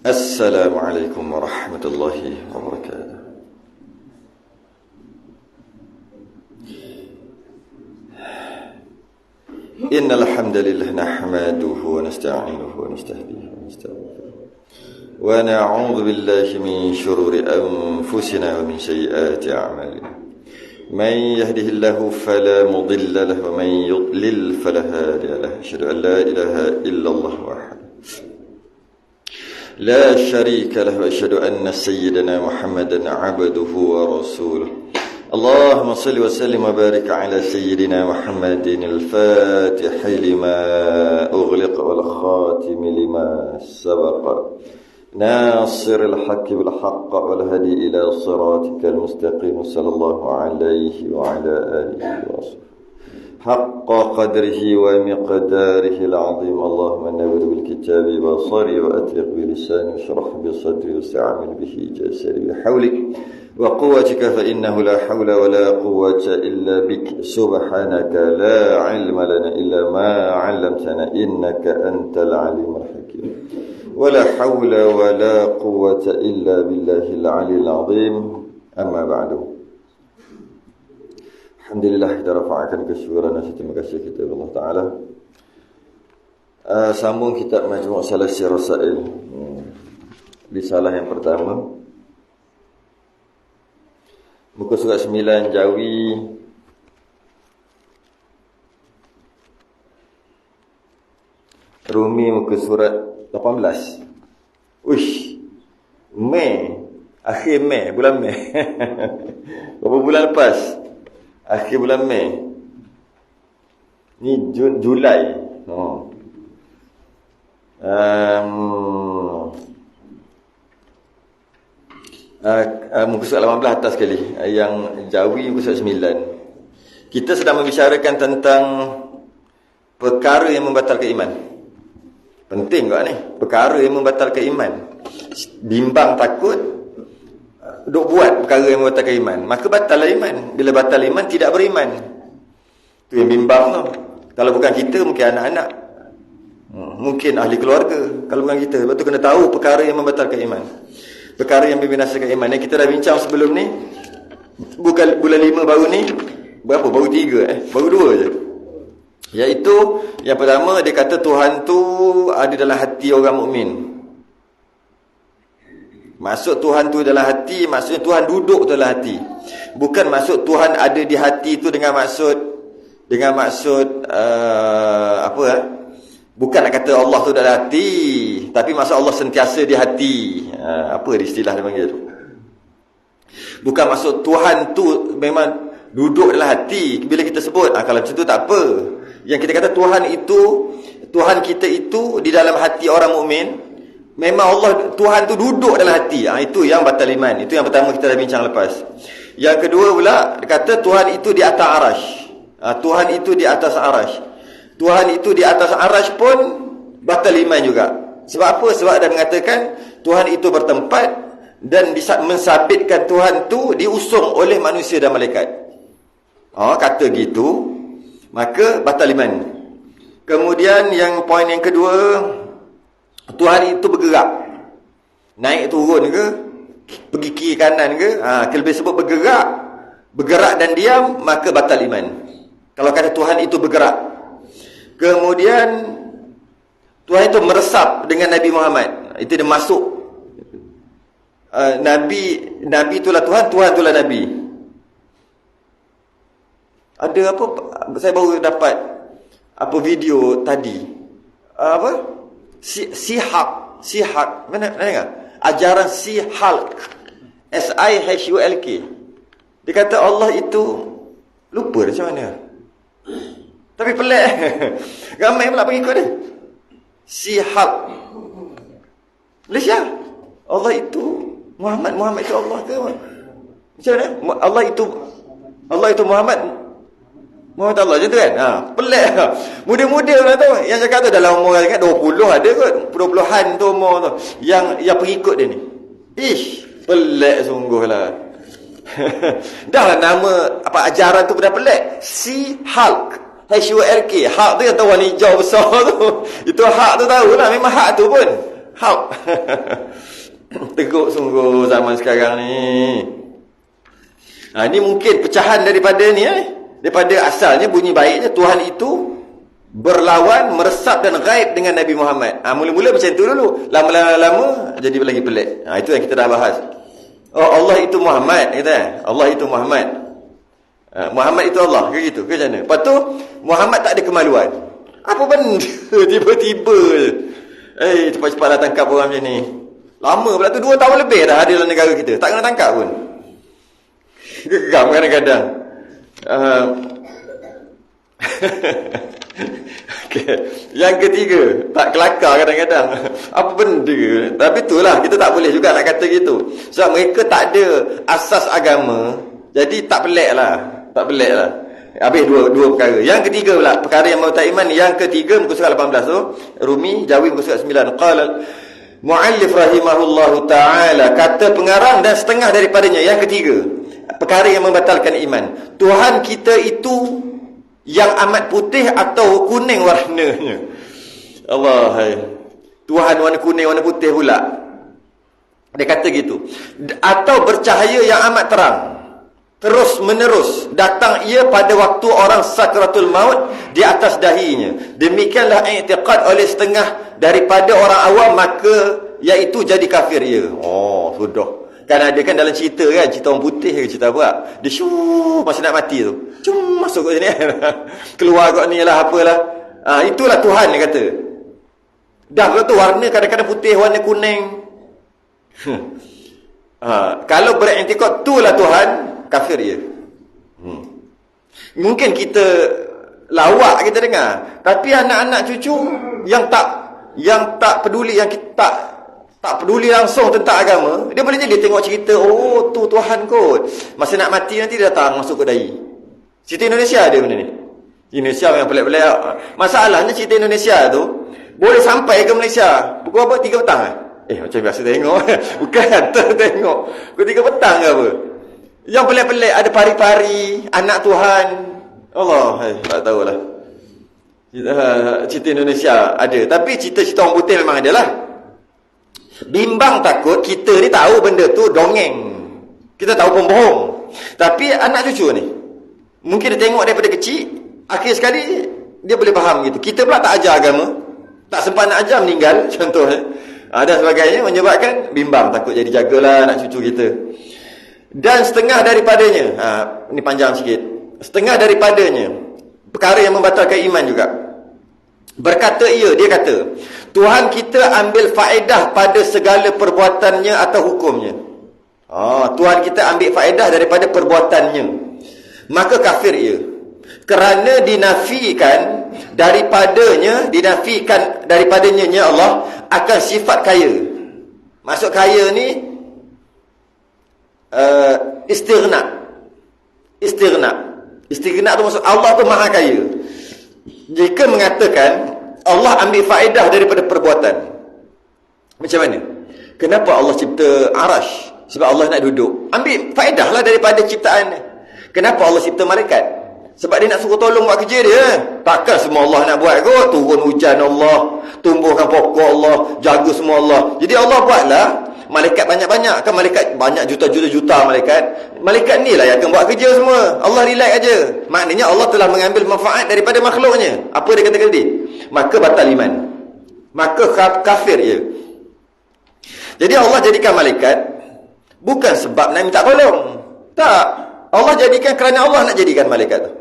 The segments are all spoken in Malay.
السلام عليكم ورحمة الله وبركاته. إن الحمد لله نحمده ونستعينه ونستهديه ونستغفره ونعوذ بالله من شرور أنفسنا ومن سيئات أعمالنا. من يهده الله فلا مضل له ومن يضلل فلا هادي له. أشهد أن لا إله إلا الله وحده لا شريك له وأشهد أن سيدنا محمدا عبده ورسوله. اللهم صل وسلم وبارك على سيدنا محمد الفاتح لما أغلق والخاتم لما سبق ناصر الحق بالحق والهدي إلى صراطك المستقيم صلى الله عليه وعلى آله وصحبه حق قدره ومقداره العظيم. اللهم نور بالكتاب بصري وأطلق بلساني واشرح بصدري واستعمل به جسدي بحولك وقوتك فإنه لا حول ولا قوة إلا بك. سبحانك لا علم لنا إلا ما علمتنا إنك أنت العليم الحكيم. ولا حول ولا قوة إلا بالله العلي العظيم. أما بعد. Alhamdulillah, kita rafa'akan kesyukuran dan terima kasih kita kepada Allah Ta'ala. Sambung kitab Majmu' Salasi Rasail. Risalah yang pertama, muka surat 9 Jawi Rumi muka surat 18. Uish, Mei, akhir Mei, bulan Mei. Berapa bulan lepas? Akhir bulan Mei. Ni Julai. Muka surat 18 atas sekali. Yang Jawi muka surat 9. Kita sedang membicarakan tentang perkara yang membatalkan iman. Penting kok ni. Perkara yang membatalkan iman. Bimbang takut duk buat perkara yang membatalkan iman, maka batal iman. Bila batal iman, tidak beriman. Tu yang bimbang tu. Kalau bukan kita, mungkin anak-anak, mungkin ahli keluarga. Kalau bukan kita, lepas tu kena tahu perkara yang membatalkan iman, perkara yang membinasakan iman. Yang kita dah bincang sebelum ni. Bukan bulan 5 baru ni. Berapa? Baru 3 baru 2 je. Iaitu yang pertama, dia kata Tuhan tu ada dalam hati orang mukmin. Maksud Tuhan tu dalam hati, maksudnya Tuhan duduk dalam hati. Bukan maksud Tuhan ada di hati tu dengan maksud bukan nak kata Allah tu dalam hati, tapi maksud Allah sentiasa di hati. Apa istilah dia panggil tu? Bukan maksud Tuhan tu memang duduk dalam hati. Bila kita sebut, kalau macam tu tak apa. Yang kita kata Tuhan kita itu di dalam hati orang mukmin. Memang Allah, Tuhan tu duduk dalam hati. Itu yang batal iman. Itu yang pertama kita dah bincang lepas. Yang kedua pula, dia kata Tuhan itu di atas arash. Tuhan itu di atas arash. Tuhan itu di atas arash pun batal iman juga. Sebab apa? Sebab dia mengatakan Tuhan itu bertempat dan mensabitkan Tuhan tu diusung oleh manusia dan malaikat. Kata gitu, maka batal iman. Kemudian yang poin yang kedua, Tuhan itu bergerak, naik turun ke, pergi kiri kanan ke, lebih sebut bergerak dan diam, maka batal iman. Kalau kata Tuhan itu bergerak. Kemudian Tuhan itu meresap dengan Nabi Muhammad. Itu dia masuk. Nabi itulah Tuhan, Tuhan itulah Nabi. Ada apa? Saya baru dapat video tadi. Sihak mana dengar? Ajaran Sihak, Sihulk. Dia kata Allah itu, lupa dah macam mana, tapi pelik. Ramai pula pengikut dia. Sihak Malaysia. Allah itu Muhammad itu Allah ke? Macam mana? Allah itu Muhammad Allah je tu kan. Pelik. Muda-muda lah tu. Yang cakap tu dalam umur kan 20 ada kot. 20-an tu umur tu. Yang pengikut dia ni. Pelik sungguh lah. Dah lah nama ajaran tu dah pelik. Hulk. Hulk. Hak tu yang tahu warna hijau besar tu. Itu hak tu tahu lah. Memang hak tu pun. Hulk. Teguk sungguh zaman sekarang ni. Ini mungkin pecahan daripada ni daripada asalnya bunyi baiknya Tuhan itu berlawan, meresap dan gaib dengan Nabi Muhammad. Mula-mula macam tu dulu. Lama-lama jadi lagi pelik. Itu yang kita dah bahas. Allah itu Muhammad, kata. Allah itu Muhammad. Muhammad itu Allah, ke gitu, ke macam mana? Lepas tu Muhammad tak ada kemaluan. Apa benda tiba-tiba cepat-cepatlah tangkap orang macam ni. Lama pula tu, 2 tahun lebih dah ada dalam negara kita, tak kena tangkap pun. Geram kadang-kadang. Okay. Yang ketiga, tak kelakar kadang-kadang. Apa benda? Tapi itulah, kita tak boleh juga nak kata gitu. Sebab mereka tak ada asas agama. Jadi tak pelik lah. Habis dua perkara. Yang ketiga pula, perkara yang membatal iman. Yang ketiga, muka surat 18 tu, Rumi, Jawi muka surat 9. Qala muallif rahimahullahu ta'ala, kata pengarang dan setengah daripadanya. Yang ketiga, perkara yang membatalkan iman. Tuhan kita itu yang amat putih atau kuning warnanya. Allah, Tuhan warna kuning, warna putih pula. Dia kata gitu. Atau bercahaya yang amat terang, terus menerus datang ia pada waktu orang sakratul maut di atas dahinya. Demikianlah i'tiqad oleh setengah daripada orang awam, maka iaitu jadi kafir ia. Sudah. Kan ada kan dalam cerita kan, cerita orang putih ke cerita apa, dia masa nak mati tu masuk kat sini keluar kat ni lah, apalah. Itulah Tuhan dia kata. Dah tu warna kadang-kadang putih, warna kuning. Kalau beriktikad itulah Tuhan, kafir dia. Mungkin kita lawak kita dengar, tapi anak-anak cucu yang tak peduli, yang kita tak peduli langsung tentang agama, dia boleh jadi tengok cerita, tu Tuhan kot. Masa nak mati nanti dia datang masuk ke dahi. Cerita Indonesia ada benda ni. Indonesia yang pelik-pelik. Masalahnya cerita Indonesia tu boleh sampai ke Malaysia pukul apa? 3 petang macam biasa tengok. Bukan tengok pukul 3 petang ke apa. Yang pelik-pelik ada pari-pari, anak Tuhan. Allah, tak tahulah. Cerita Indonesia ada, tapi cerita-cerita orang putih memang ada lah. Bimbang takut kita ni tahu benda tu dongeng, kita tahu pun bohong. Tapi anak cucu ni mungkin dia tengok daripada kecil, akhir sekali dia boleh faham gitu. Kita pula tak ajar agama, tak sempat nak ajar, meninggal contohnya, dan sebagainya, menyebabkan bimbang takut. Jadi jagalah anak cucu kita. Dan setengah daripadanya, ni panjang sikit, setengah daripadanya perkara yang membatalkan iman juga. Berkata dia kata, Tuhan kita ambil faedah pada segala perbuatannya atau hukumnya. Tuhan kita ambil faedah daripada perbuatannya, maka kafir ia. Kerana dinafikan daripadanya Allah akan sifat kaya. Maksud kaya ni istighna tu maksud Allah tu maha kaya. Jika mengatakan Allah ambil faedah daripada perbuatan, macam mana? Kenapa Allah cipta arash? Sebab Allah nak duduk. Ambil faedah lah daripada ciptaan. Kenapa Allah cipta malaikat? Sebab dia nak suruh tolong buat kerja dia. Takkan semua Allah nak buat kot. Turun hujan Allah, tumbuhkan pokok Allah, jaga semua Allah. Jadi Allah buatlah malaikat banyak-banyak. Kan malaikat banyak, juta-juta malaikat. Malaikat ni lah yang akan buat kerja semua. Allah relax aja. Maknanya Allah telah mengambil manfaat daripada makhluknya. Apa dia kata tadi? Maka batal iman, maka kafir ia. Jadi Allah jadikan malaikat bukan sebab nak minta tolong. Tak. Allah jadikan kerana Allah nak jadikan malaikat tu.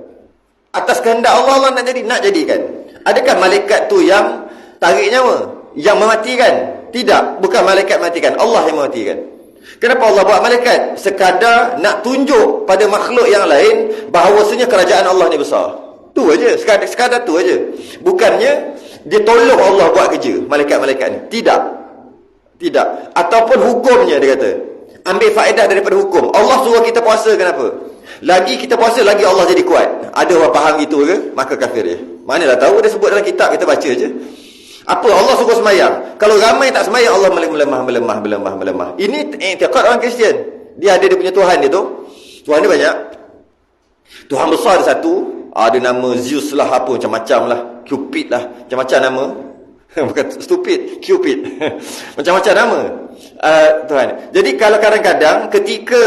Atas kehendak Allah nak jadikan. Adakah malaikat tu yang tarik nyawa, yang mematikan? Tidak, bukan malaikat matikan, Allah yang mematikan. Kenapa Allah buat malaikat? Sekadar nak tunjuk pada makhluk yang lain bahawasanya kerajaan Allah ni besar. Tu aja, sekadar tu aja. Bukannya dia tolong Allah buat kerja malaikat-malaikat ni. Tidak. Ataupun hukumnya dia kata, ambil faedah daripada hukum. Allah suruh kita puasa, kenapa? Lagi kita puasa, lagi Allah jadi kuat. Ada orang faham gitu ke? Maka kafir dia. Manalah tahu, dia sebut dalam kitab, kita baca je. Apa? Allah suruh semayang. Kalau ramai tak semayang, Allah melemah. Ini i'tiqad orang Kristian. Dia ada dia punya Tuhan dia tu. Tuhan dia banyak. Tuhan besar ada satu. Ada nama Zeus lah, apa macam-macam lah, Cupid lah, macam-macam nama. Bukan stupid, cupid. Macam-macam nama Tuhan. Jadi kalau kadang-kadang ketika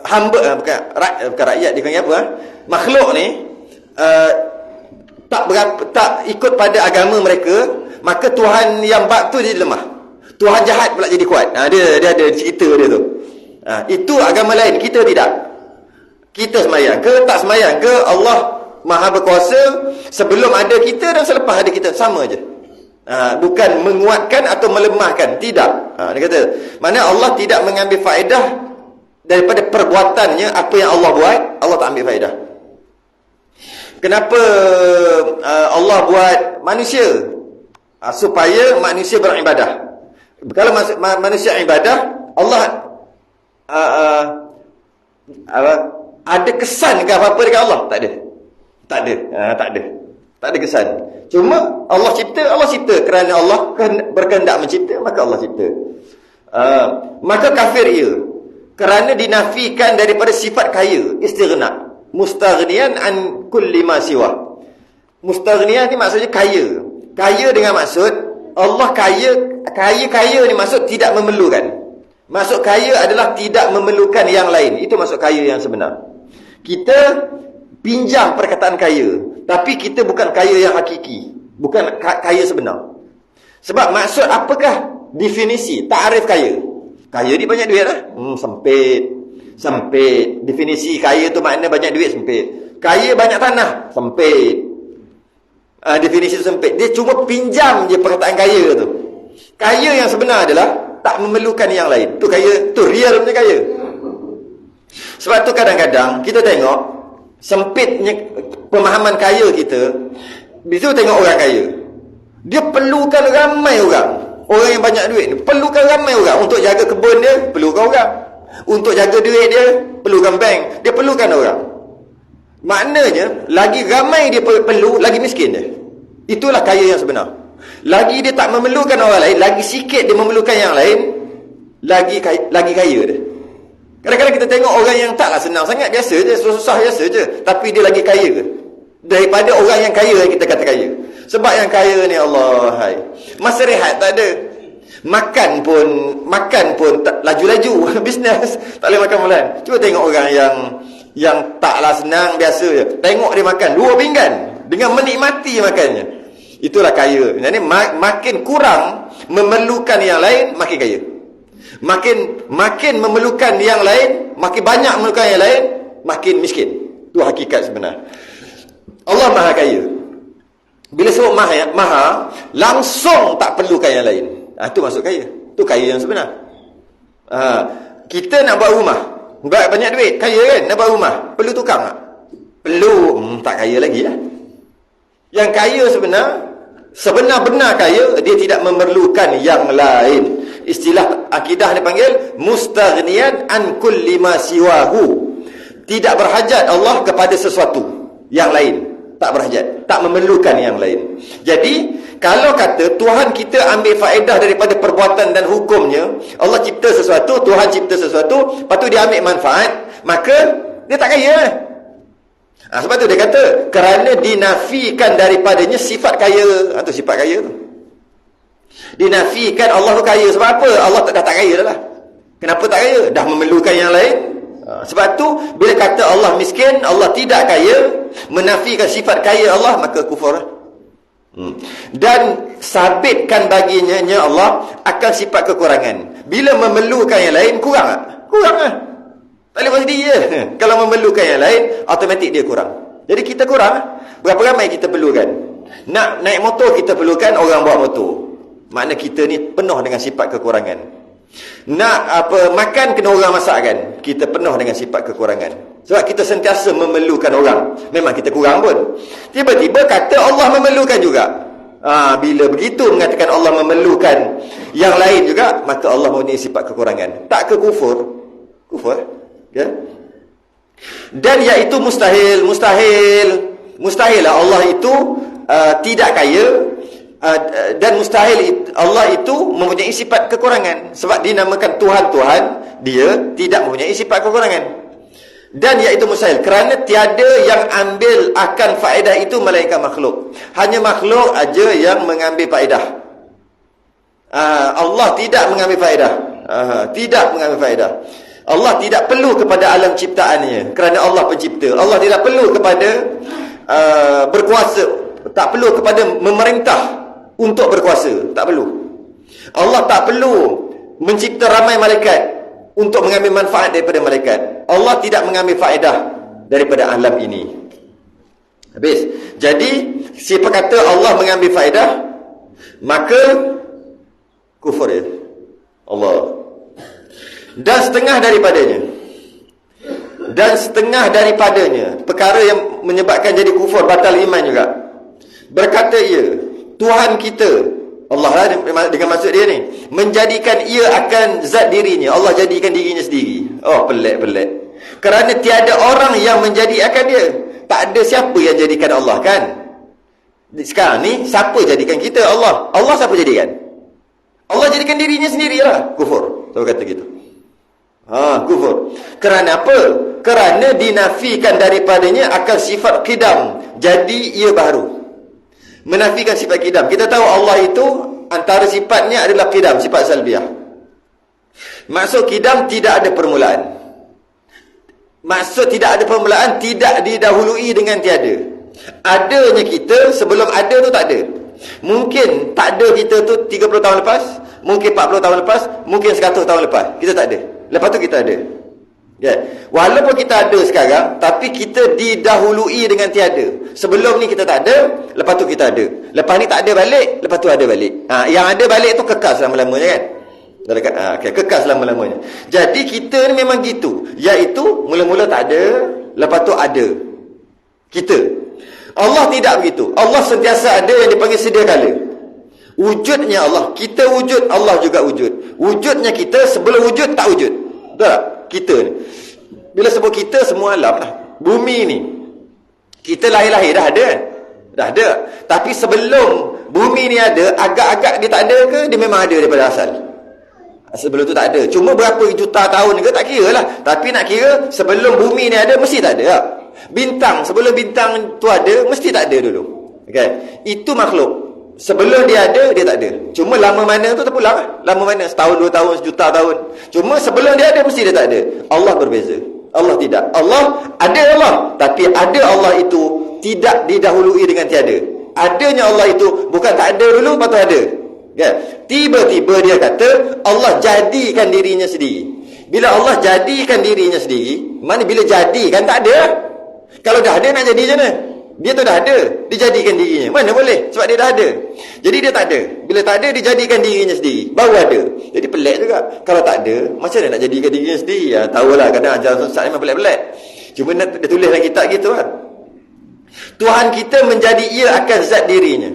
hamba bukan rakyat dia panggil apa? Makhluk ni tak ikut pada agama mereka, maka Tuhan yang bak tu jadi lemah. Tuhan jahat pula jadi kuat. Dia ada cerita dia tu. Itu agama lain, kita tidak. Kita semayang ke tak semayang ke, Allah Maha berkuasa sebelum ada kita dan selepas ada kita, sama je. Bukan menguatkan atau melemahkan, tidak. Dia kata, mana Allah tidak mengambil faedah daripada perbuatannya. Apa yang Allah buat, Allah tak ambil faedah. Kenapa Allah buat manusia? Supaya manusia beribadah. Kalau manusia ibadah, Allah ada kesan ke apa-apa dekat Allah? Tak ada. Tak ada kesan. Cuma Allah cipta kerana Allah berkehendak mencipta, maka Allah cipta. Maka kafir ia kerana dinafikan daripada sifat kaya, istighna, mustaghniyan an kulli ma siwa. Mustaghniyan ni maksudnya kaya. Kaya dengan maksud Allah kaya ni maksud tidak memerlukan. Maksud kaya adalah tidak memerlukan yang lain. Itu maksud kaya yang sebenar. Kita pinjam perkataan kaya, tapi kita bukan kaya yang hakiki, bukan kaya sebenar. Sebab maksud apakah definisi takrif kaya? Kaya ni banyak duit lah. Sempit. Definisi kaya tu makna banyak duit, sempit. Kaya banyak tanah, sempit. Definisi tu sempit. Dia cuma pinjam je perkataan kaya tu. Kaya yang sebenar adalah tak memerlukan yang lain. Tu kaya, tu real punya kaya. Sebab tu kadang-kadang kita tengok sempitnya pemahaman kaya kita. Bila tengok orang kaya, dia perlukan ramai orang. Orang yang banyak duit ni perlukan ramai orang. Untuk jaga kebun dia, perlukan orang. Untuk jaga duit dia, perlukan bank. Dia perlukan orang. Maknanya lagi ramai dia perlu, lagi miskin dia. Itulah kaya yang sebenar. Lagi dia tak memerlukan orang lain, lagi sikit dia memerlukan yang lain, lagi kaya dia. Kadang-kadang kita tengok orang yang taklah senang sangat, biasa je, susah biasa je, tapi dia lagi kaya ke daripada orang yang kaya yang kita kata kaya. Sebab yang kaya ni, Allah, hai, masa rehat tak ada. Makan pun tak laju-laju. Bisnes tak boleh makan bulan. Cuba tengok orang yang taklah senang, biasa je, tengok dia makan 2 pinggan dengan menikmati makannya. Itulah kaya. Jadi makin kurang memerlukan yang lain, makin kaya. Makin memerlukan yang lain, makin banyak memerlukan yang lain, makin miskin. Itu hakikat sebenar. Allah Maha kaya. Bila sebut maha, langsung tak perlukan yang lain. Itu maksud kaya. Itu kaya yang sebenar. Kita nak buat rumah, banyak duit, kaya kan? Nak buat rumah, perlu tukang tak? Perlu. Tak kaya lagi lah. Yang kaya sebenar-benar kaya, dia tidak memerlukan yang lain. Istilah akidah dipanggil mustaghniyan an kulli ma siwahu. Tidak berhajat Allah kepada sesuatu yang lain. Tak berhajat, tak memerlukan yang lain. Jadi kalau kata Tuhan kita ambil faedah daripada perbuatan dan hukumnya, Allah cipta sesuatu, Tuhan cipta sesuatu, lepas tu dia ambil manfaat, maka dia tak kaya. Sebab tu dia kata kerana dinafikan daripadanya sifat kaya. Itu sifat kaya tu. Dinafikan Allah tu kaya. Sebab apa? Allah dah tak kaya dah lah. Kenapa tak kaya? Dah memerlukan yang lain. Sebab tu bila kata Allah miskin, Allah tidak kaya, menafikan sifat kaya Allah, maka kufur. Dan sabitkan baginya Allah akan sifat kekurangan. Bila memerlukan yang lain, kurang tak? Kurang lah. Tak boleh pasti dia. Kalau memerlukan yang lain, automatik dia kurang. Jadi kita kurang. Berapa ramai kita perlukan? Nak naik motor kita perlukan orang bawa motor. Makna kita ni penuh dengan sifat kekurangan. Nak makan kena orang masakkan. Kita penuh dengan sifat kekurangan. Sebab kita sentiasa memerlukan orang. Memang kita kurang pun. Tiba-tiba kata Allah memerlukan juga. Bila begitu mengatakan Allah memerlukan yang lain juga, maka Allah mempunyai sifat kekurangan. Tak ke kufur? Kufur. Ya? Dan iaitu mustahil lah Allah itu tidak kaya, dan mustahil Allah itu mempunyai sifat kekurangan. Sebab dinamakan Tuhan, dia tidak mempunyai sifat kekurangan. Dan iaitu mustahil, kerana tiada yang ambil akan faedah itu melainkan makhluk. Hanya makhluk aja yang mengambil faedah. Allah tidak mengambil faedah. Tidak mengambil faedah. Allah tidak perlu kepada alam ciptaannya, kerana Allah pencipta. Allah tidak perlu kepada berkuasa, tak perlu kepada memerintah untuk berkuasa, tak perlu. Allah tak perlu mencipta ramai malaikat untuk mengambil manfaat daripada malaikat. Allah tidak mengambil faedah daripada alam ini. Habis. Jadi, siapa kata Allah mengambil faedah, maka kufur ya. Allah. Dan setengah daripadanya perkara yang menyebabkan jadi kufur, batal iman juga. Berkata ia, Tuhan kita, Allah lah dengan maksud dia ni, menjadikan ia akan zat dirinya. Allah jadikan dirinya sendiri. Oh, pelik. Kerana tiada orang yang menjadikan dia. Tak ada siapa yang jadikan Allah, kan? Sekarang ni, siapa jadikan kita? Allah. Allah siapa jadikan? Allah jadikan dirinya sendirilah. Kufur. Tahu kata gitu. Kufur. Kerana apa? Kerana dinafikan daripadanya akan sifat qidam. Jadi ia baru. Menafikan sifat qidam. Kita tahu Allah itu antara sifatnya adalah qidam, sifat salbiah. Maksud qidam tidak ada permulaan. Maksud tidak ada permulaan, tidak didahului dengan tiada. Adanya kita sebelum ada tu tak ada. Mungkin tak ada kita tu 30 tahun lepas, mungkin 40 tahun lepas, mungkin 100 tahun lepas. Kita tak ada. Lepas tu kita ada. Ya. Walaupun kita ada sekarang, tapi kita didahului dengan tiada. Sebelum ni kita tak ada, lepas tu kita ada. Lepas ni tak ada balik, lepas tu ada balik. Yang ada balik tu kekal selama-lamanya, kan? Kekal selama-lamanya. Jadi kita ni memang gitu. Iaitu mula-mula tak ada, lepas tu ada. Kita. Allah tidak begitu. Allah sentiasa ada yang dipanggil sedia kala. Wujudnya Allah, kita wujud, Allah juga wujud. Wujudnya kita sebelum wujud tak wujud. Betul tak? Kita ni. Bila sebut kita, semua alam lah. Bumi ni. Kita lahir-lahir dah ada. Dah ada. Tapi sebelum bumi ni ada, agak-agak dia tak ada ke? Dia memang ada daripada asal. Sebelum tu tak ada. Cuma berapa juta tahun ke tak kira lah. Tapi nak kira, sebelum bumi ni ada, mesti tak ada tak? Bintang, sebelum bintang tu ada, mesti tak ada dulu. Okay? Itu makhluk. Sebelum dia ada, dia tak ada. Cuma lama mana tu terpulang lah. Lama mana, setahun, 2 tahun, sejuta tahun. Cuma sebelum dia ada, mesti dia tak ada. Allah berbeza. Allah tidak. Allah, ada Allah. Tapi ada Allah itu tidak didahului dengan tiada. Adanya Allah itu bukan tak ada dulu, lepas tu ada. Okay? Tiba-tiba dia kata, Allah jadikan dirinya sendiri. Bila Allah jadikan dirinya sendiri, mana bila jadikan tak ada. Kalau dah ada, nak jadi macam mana? Dia tu dah ada, dijadikan dirinya. Mana boleh? Sebab dia dah ada. Jadi dia tak ada. Bila tak ada, dijadikan dirinya sendiri. Baru ada. Jadi pelik juga. Kalau tak ada, macam mana nak jadikan dirinya sendiri? Tahulah, kadang ajaran sesat memang pelik-pelik. Cuma dia tulis dalam kitab gitu kan. Tuhan kita menjadi ia akan zat dirinya.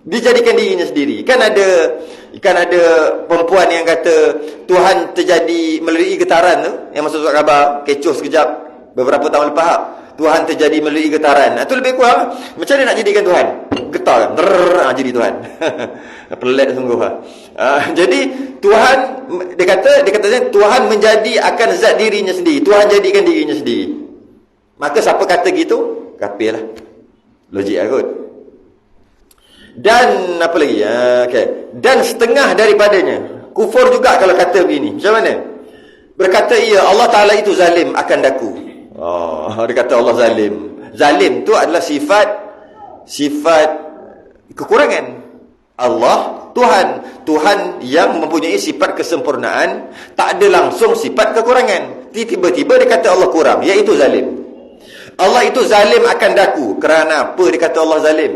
Dijadikan dirinya sendiri. Kan ada perempuan yang kata Tuhan terjadi melalui getaran tu, yang masuk surat khabar, kecoh sekejap. Beberapa tahun lepas, Tuhan terjadi melalui getaran. Itu lebih kurang. Macam mana nak jadikan Tuhan? Getar kan? Jadi Tuhan. Pelik sungguh. Jadi, Tuhan, dia kata Tuhan menjadi akan zat dirinya sendiri. Tuhan jadikan dirinya sendiri. Maka siapa kata gitu? Kafir lah. Logik lah kot. Dan, apa lagi? Okay. Dan setengah daripadanya. Kufur juga kalau kata begini. Macam mana? Berkata ia, Allah Ta'ala itu zalim akan daku. Dia kata Allah zalim. Zalim tu adalah sifat kekurangan. Allah Tuhan yang mempunyai sifat kesempurnaan, tak ada langsung sifat kekurangan. Tiba-tiba dia kata Allah kurang, iaitu zalim. Allah itu zalim akan daku. Kerana apa dia kata Allah zalim?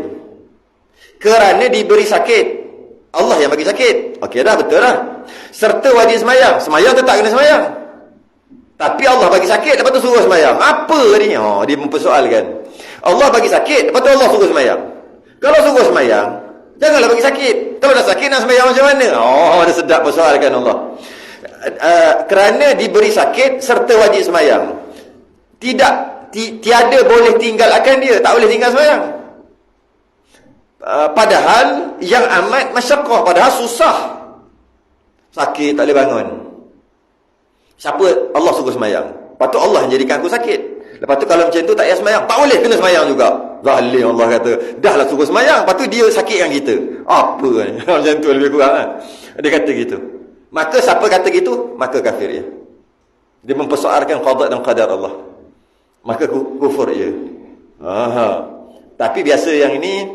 Kerana diberi sakit. Allah yang bagi sakit. Okey dah, betul dah. Serta wajib semayang tetap kena semayang. Tapi Allah bagi sakit, lepas tu suruh semayang. Apa ni? Dia mempersoalkan. Allah bagi sakit, lepas tu Allah suruh semayang. Kalau suruh semayang, janganlah bagi sakit. Kalau dah sakit, nak semayang macam mana? Dia sedap persoalkan Allah. Kerana diberi sakit, serta wajib semayang. Tiada boleh tinggalkan dia. Tak boleh tinggal semayang. Padahal, yang amat masyaqqah. Padahal susah. Sakit, tak boleh bangun. Siapa Allah suruh semayang? Lepas tu Allah yang jadikan aku sakit. Lepas tu kalau macam tu tak payah semayang. Tak boleh kena semayang juga. Zalim Allah kata. Dah lah suruh semayang. Lepas tu dia sakitkan kita. Apa ni? Macam tu lebih kurang kan? Dia kata gitu. Maka siapa kata gitu? Maka kafir dia. Dia mempersoalkan qada dan qadar Allah. Maka kufur dia. Tapi biasa yang ini,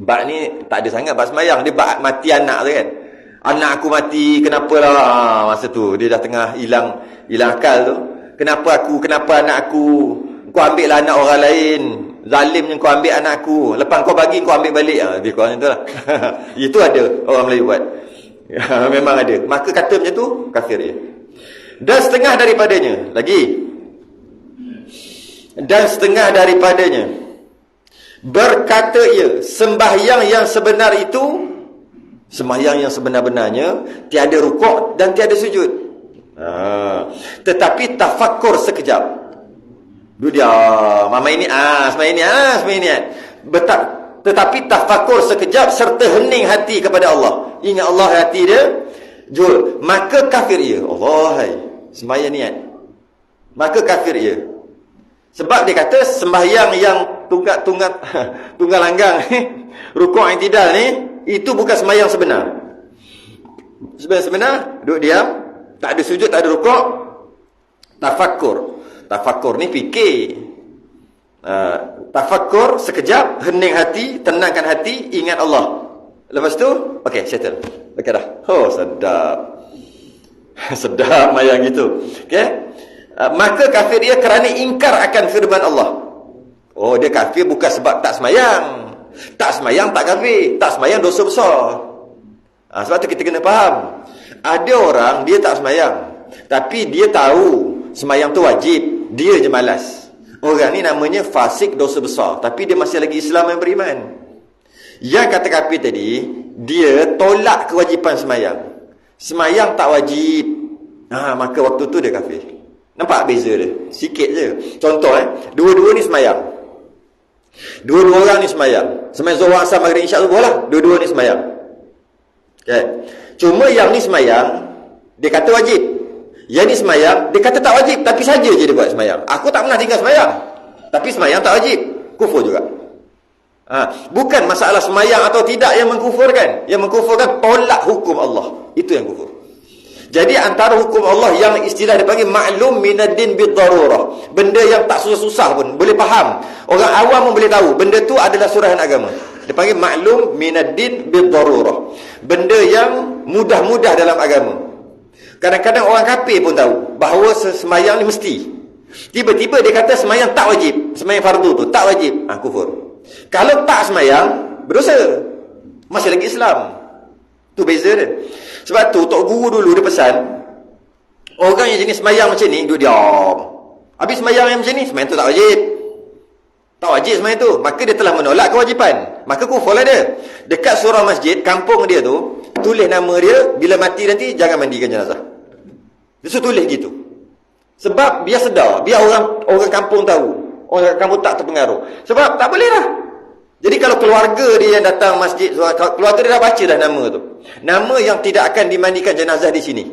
bab ni tak ada sangat bab semayang. Dia bab mati anak tu kan. Anak aku mati, kenapalah masa tu dia dah tengah hilang akal tu. Kenapa anak aku? Kau ambil lah anak orang lain. Zalimnya kau ambil anak aku. Lepas kau bagi, kau ambil balik. Dia kau macam tu lah. Itu ada orang Melayu buat. Memang ada. Maka kata macam tu, kafir dia. Dan setengah daripadanya berkata ia, sembahyang yang sebenar itu, sembahyang yang sebenar-benarnya tiada rukuk dan tiada sujud, tetapi tafakkur sekejap. Dulu dia sembahyang ini tetapi tafakkur sekejap serta hening hati kepada Allah. Ingat Allah hati dia jul, maka kafir ia. Allah, sembahyang niat, maka kafir ia. Sebab dia kata sembahyang yang tunggal langgang rukuk i'tidal ni, itu bukan sembahyang sebenar. Sembahyang sebenar duduk diam, tak ada sujud, tak ada rukuk, tafakkur ni fikir. Tafakkur sekejap, hening hati, tenangkan hati, ingat Allah. Lepas tu okey, settle. Okey dah. Sedap. Sedap mayang gitu. Okey. Maka kafir dia kerana ingkar akan firman Allah. Dia kafir bukan sebab tak semayang. Tak semayang tak kafir. Tak semayang dosa besar. Sebab tu kita kena faham. Ada orang dia tak semayang, tapi dia tahu semayang tu wajib, dia je malas. Orang ni namanya fasik, dosa besar, tapi dia masih lagi Islam yang beriman. Yang kata kafir tadi, dia tolak kewajipan semayang. Semayang tak wajib. Maka waktu tu dia kafir. Nampak beza dia? Sikit je. Contoh dua-dua ni semayang. Dua-dua orang ni semayang. Semayang Zuhur, Asar, Maghrib, Isyak, Subuh lah. Dua-dua ni semayang. Okay. Cuma yang ni semayang, dia kata wajib. Yang ni semayang, dia kata tak wajib, tapi saja je dia buat semayang. Aku tak pernah tinggal semayang, tapi semayang tak wajib. Kufur juga. Bukan masalah semayang atau tidak yang mengkufurkan. Yang mengkufurkan tolak hukum Allah. Itu yang kufur. Jadi antara hukum Allah yang istilah dipanggil maklum minaddin bidarurah, benda yang tak susah-susah pun boleh faham, orang awam pun boleh tahu, benda tu adalah surahan agama. Dipanggil maklum minaddin bidarurah, benda yang mudah-mudah dalam agama. Kadang-kadang orang kafir pun tahu bahawa semayang ni mesti. Tiba-tiba dia kata semayang tak wajib, semayang fardu tu tak wajib, kufur. Kalau tak semayang, berdosa, masih lagi Islam. Tu beza dia. Sebab tu tok guru dulu dia pesan, orang yang jenis semayang macam ni duduk diam. Habis semayang yang macam ni, semayang tu tak wajib. Tak wajib semayang tu, maka dia telah menolak kewajipan. Maka kufur lah dia. Dekat surau masjid kampung dia tu, tulis nama dia, bila mati nanti jangan mandikan jenazah. Dia suruh tulis gitu. Sebab biar sedar, biar orang kampung tahu, orang kampung tak terpengaruh. Sebab tak boleh lah. Jadi kalau keluarga dia yang datang masjid, keluarga dia dah baca dah nama tu, nama yang tidak akan dimandikan jenazah di sini.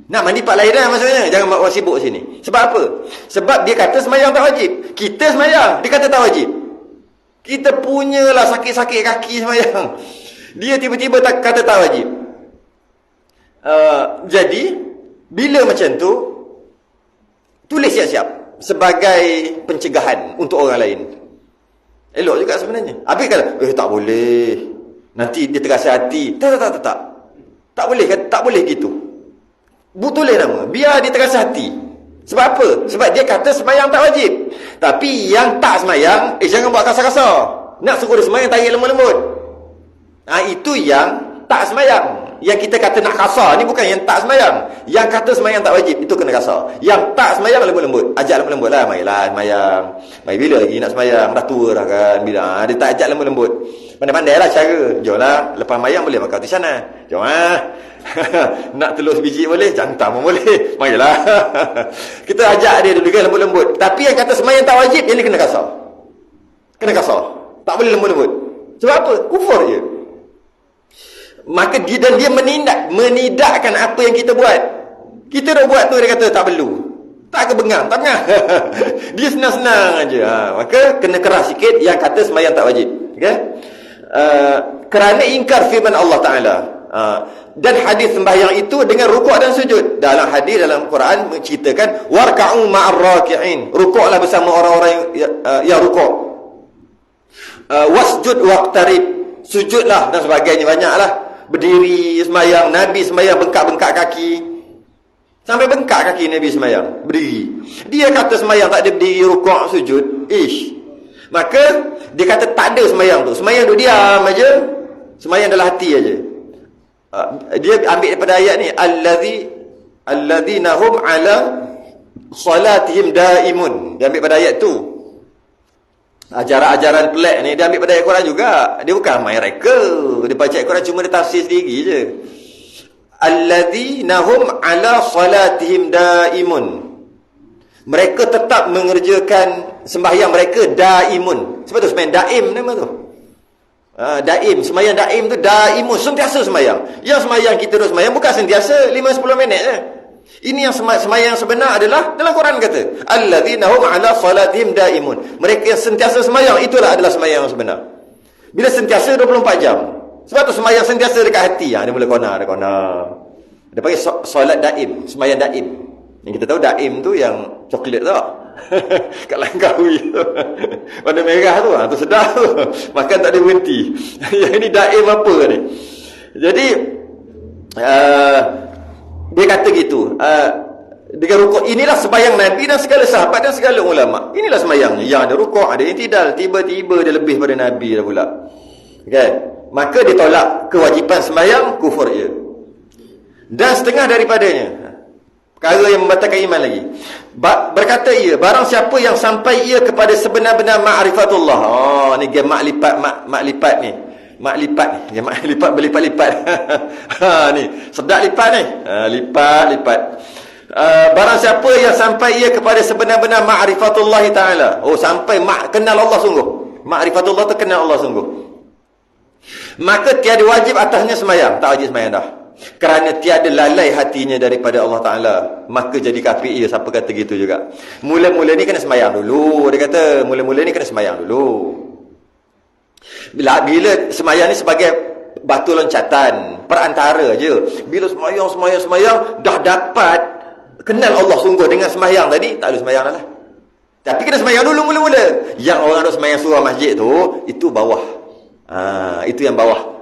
Nak mandi pak lahiran maksudnya, jangan buat sibuk sini. Sebab apa? Sebab dia kata semayang tak wajib. Kita semayang, dia kata tak wajib. Kita punyalah sakit-sakit kaki semayang, dia tiba-tiba kata tak wajib. Jadi bila macam tu, tulis siap-siap sebagai pencegahan untuk orang lain. Elok juga sebenarnya. Habis kalau tak boleh, nanti dia terasa hati. Tak. Tak boleh gitu. Tulis nama, biar dia terasa hati. Sebab apa? Sebab dia kata semayang tak wajib. Tapi yang tak semayang, jangan buat kasar-kasar. Nak suruh dia semayang, tarik lembut-lembut. Itu yang tak semayang. Yang kita kata nak kasar ni bukan yang tak semayang. Yang kata semayang tak wajib, itu kena kasar. Yang tak semayang lembut-lembut. Ajak lembut-lembut lah, marilah semayang. Mari bila lagi nak semayang? Dah tua dah kan. Bila dia tak ajak lembut-lembut. Pandai-pandai lah cara. Jomlah, lepas semayang boleh makan di sana. Jom nak telur sebiji boleh, jantan pun boleh. Marilah. Kita ajak dia dulu kan lembut-lembut. Tapi yang kata semayang tak wajib, yang ni kena kasar. Kena kasar. Tak boleh lembut-lembut. Sebab apa? Kufur je. Maka dia menidakkan apa yang kita buat. Kita dah buat tu, dia kata tak perlu. Tak kebengang, tak ngah. Dia senang-senang aja. Maka kena keras sikit yang kata sembahyang tak wajib. Okay? Kerana ingkar firman Allah Ta'ala. Dan hadis sembahyang itu dengan rukuk dan sujud. Dalam hadis dalam Quran menceritakan warka'u ma'ar raki'in. Rukuklah bersama orang-orang yang rukuk. Wasjud waqtarib. Sujudlah dan sebagainya, banyaklah. Berdiri sembahyang, Nabi sembahyang bengkak-bengkak kaki. Sampai bengkak kaki Nabi sembahyang, berdiri. Dia kata sembahyang tak ada berdiri, rukuk, sujud. Maka dia kata tak ada sembahyang tu. Sembahyang tu diam aja. Sembahyang dalam hati aja. Dia ambil daripada ayat ni, alladzina hum ala salatihim daimun. Dia ambil pada ayat tu. Ajaran-ajaran pelik ni dia ambil pada ayat Quran juga. Dia bukan main reka. Dia baca ayat Quran cuma dia tafsir sendiri je. Alladzina hum ala salatihim daimun. Mereka tetap mengerjakan sembahyang mereka daimun. Sebab tu sembahyang daim nama tu. Daim, sembahyang daim tu daimun, sentiasa sembahyang. Yang sembahyang kita terus sembahyang bukan sentiasa 5-10 minit je. Ini yang sembahyang sebenar adalah dalam Quran kata, alladzina hum ala salatihim daimun. Mereka yang sentiasa sembahyang, itulah adalah sembahyang yang sebenar. Bila sentiasa 24 jam. Sebab tu sembahyang sentiasa dekat hati. Dia mula kona. Dia panggil solat daim, sembahyang daim. Yang kita tahu daim tu yang coklat tu. Kat Langkawi tu. Warna merah tu, tu sedap tu. Makan tak ada berhenti. Yang ini daim apa ni? Jadi dia kata gitu. Dengan rukuk, inilah sembahyang Nabi dan segala sahabat dan segala ulama. Inilah sembahyangnya. Yang ada rukuk, ada intidal, tiba-tiba dia lebih pada Nabi dah pula. Okay? Maka dia tolak kewajipan sembahyang, kufur ia. Dan setengah daripadanya, perkara yang membatalkan iman lagi. Berkata ia, barang siapa yang sampai ia kepada sebenar-benar ma'rifatullah. Ni game mak lipat ni. Mak lipat ni. Game mak lipat berlipat-lipat. Ni, sedap lipat ni. Lipat. Barang siapa yang sampai ia kepada sebenar-benar ma'rifatullah ta'ala. Sampai kenal Allah sungguh. Ma'rifatullah tu kenal Allah sungguh. Maka tiada wajib atasnya sembahyang. Tak wajib sembahyang dah. Kerana tiada lalai hatinya daripada Allah Ta'ala. Maka jadi kafir. Siapa kata gitu juga. Mula-mula ni kena sembahyang dulu. Dia kata mula-mula ni kena sembahyang dulu. Bila sembahyang ni sebagai batu loncatan, perantara je. Bila sembahyang dah dapat kenal Allah sungguh dengan sembahyang tadi, tak ada sembahyang dah lah. Tapi kena sembahyang dulu mula-mula. Yang orang ada sembahyang surah masjid tu, itu bawah. Itu yang bawah.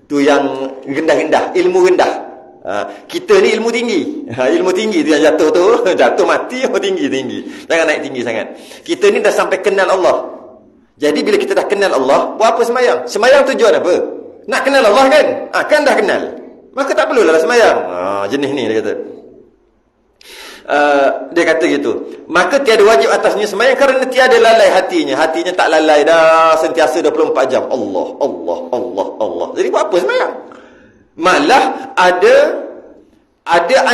Tu yang rendah-rendah, ilmu rendah. Kita ni ilmu tinggi. Ilmu tinggi tu yang jatuh tu, jatuh mati, tinggi. Jangan naik tinggi sangat. Kita ni dah sampai kenal Allah. Jadi bila kita dah kenal Allah, buat apa sembahyang? Sembahyang tujuan apa? Nak kenal Allah kan? Kan dah kenal. Maka tak perlulah sembahyang. Jenis ni dia kata. Dia kata gitu. Maka tiada wajib atasnya sembahyang kerana tiada lalai hatinya. Hatinya tak lalai dah, sentiasa 24 jam. Allah. Jadi buat apa sembahyang? Malah ada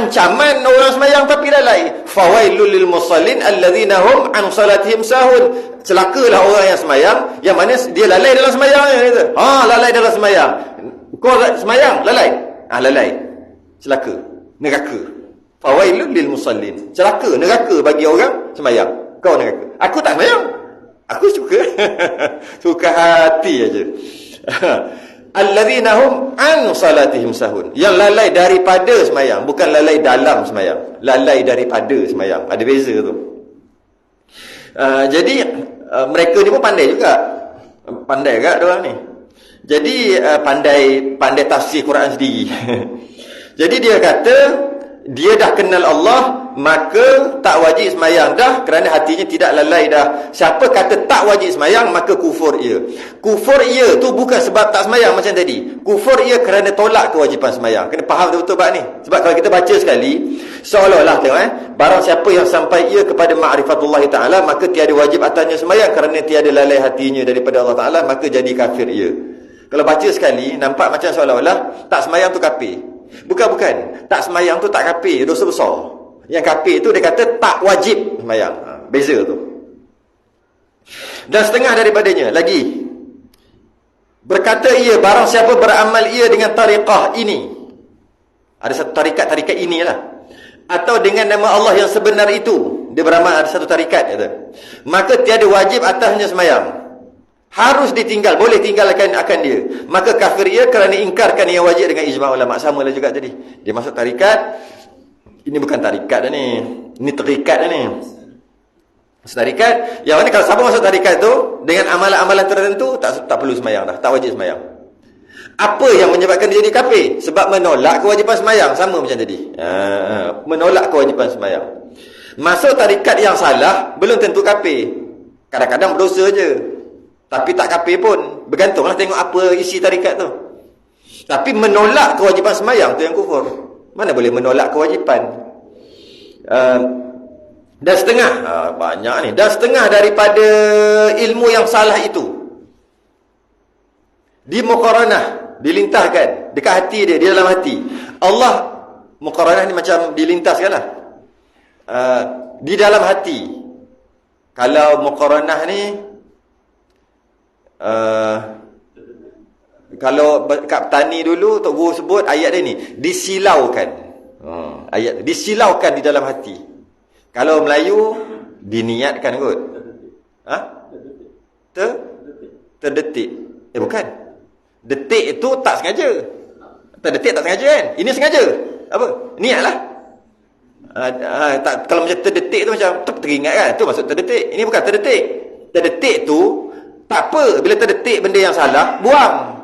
ancaman orang sembahyang tapi lalai. Fawailul lil musallin alladzina hum an salatihim sahun. Celakalah orang yang sembahyang yang mana dia lalai dalam sembahyangnya, kata. Lalai dalam sembahyang. Kau sembahyang lalai. Lalai. Celaka. Neraka. Fawailul lil musallin. Celaka, neraka bagi orang sembahyang. Kau neraka. Aku tak sembahyang. Aku suka. Suka hati aja. Alladzina hum an salatihim sahun. Yang lalai daripada sembahyang, bukan lalai dalam sembahyang. Lalai daripada sembahyang. Ada beza tu. Jadi mereka ni pun pandai juga. Pandai juga dia orang ni. Jadi pandai tafsir Quran sendiri. Jadi dia kata dia dah kenal Allah, maka tak wajib sembahyang dah kerana hatinya tidak lalai dah. Siapa kata tak wajib sembahyang, maka kufur ia. Kufur ia tu bukan sebab tak sembahyang macam tadi. Kufur ia kerana tolak kewajipan sembahyang. Kena faham betul-betul bab ni. Sebab kalau kita baca sekali, seolah-olah tengok barang siapa yang sampai ia kepada ma'rifatullah ta'ala, maka tiada wajib atasnya sembahyang kerana tiada lalai hatinya daripada Allah Ta'ala, maka jadi kafir ia. Kalau baca sekali, nampak macam seolah-olah tak sembahyang tu kafir. Bukan. Tak sembahyang tu tak kafir, dosa besar. Yang kafir tu dia kata tak wajib sembahyang. Beza tu. Dan setengah daripadanya lagi. Berkata ia, barang siapa beramal ia dengan tariqah ini. Ada satu tarikat inilah. atau dengan nama Allah yang sebenar itu, dia beramal ada satu tarikat kata, maka tiada wajib atasnya sembahyang, harus ditinggal, boleh tinggalkan akan dia, maka kafir ia kerana ingkarkan yang wajib dengan ijma' ulama. Samalah juga tadi, dia masuk tarikat, ini bukan tarikat dah ni, ini terikat dah ni. Masuk tarikat, yang mana kalau siapa masuk tarikat tu dengan amalan-amalan tertentu, tak perlu sembahyang dah, tak wajib sembahyang. Apa yang menyebabkan dia jadi kafir? Sebab menolak kewajipan sembahyang. Sama macam tadi, menolak kewajipan sembahyang. Masuk tarikat yang salah belum tentu kafir, kadang-kadang berdosa je tapi tak kafir pun, bergantunglah tengok apa isi tarikat tu. Tapi menolak kewajipan sembahyang tu yang kufur. Mana boleh menolak kewajipan. Dan setengah, banyak ni, dan setengah daripada ilmu yang salah itu dimuqaranah, dilintahkan dekat hati dia, di dalam hati. Allah muqaranah ni macam dilintaskan lah, di dalam hati. Kalau muqaranah ni, kalau kat petani dulu Tok Guru sebut ayat dia ni, disilaukan. Ayat tu disilaukan di dalam hati. Kalau Melayu diniatkan kot. Terdetik. Bukan. Detik itu tak sengaja. Terdetik tak sengaja kan? Ini sengaja. Apa? Niatlah. Kalau macam terdetik tu macam teringat kan? Tu maksud terdetik. Ini bukan terdetik. Terdetik tu tak apa. Bila terdetik benda yang salah, buang.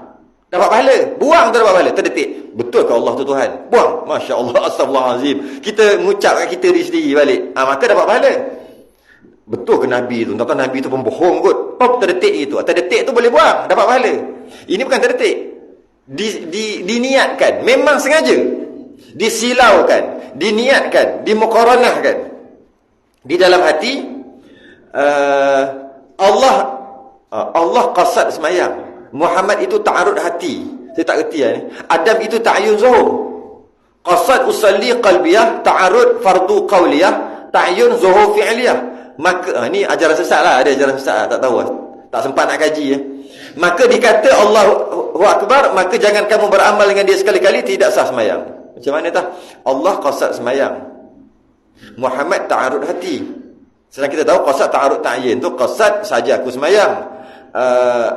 Dapat pahala. Buang tu dapat pahala. Terdetik. Betul ke Allah tu Tuhan? Buang. Masya Allah. Astagfirullahalazim. Kita mengucapkan kita diri sendiri balik. Maka dapat pahala. Betul ke Nabi tu? Takkan Nabi tu pembohong kot. Terdetik itu. Terdetik tu boleh buang. Dapat pahala. Ini bukan terdetik. Diniatkan. Memang sengaja. Disilaukan. Diniatkan. Dimuqaranahkan. Di dalam hati. Allah qasad semayang. Muhammad itu ta'arud hati. Saya tak kerti ni. Adam itu ta'yun zuhur. Qasad usalli qalbiyah, ta'arud fardu qawliyah, ta'yun zuhur fi'liyah. Maka ni ajaran sesat lah. Ada ajaran sesat lah, tak tahu lah. Tak sempat nak kaji ya. Maka dikata Allahu Akbar, maka jangan kamu beramal dengan dia sekali-kali, tidak sah semayang. Macam mana tah? Allah qasad semayang, Muhammad ta'arud hati. Sedang kita tahu qasad ta'arud ta'yin tu, qasad saja aku semayang,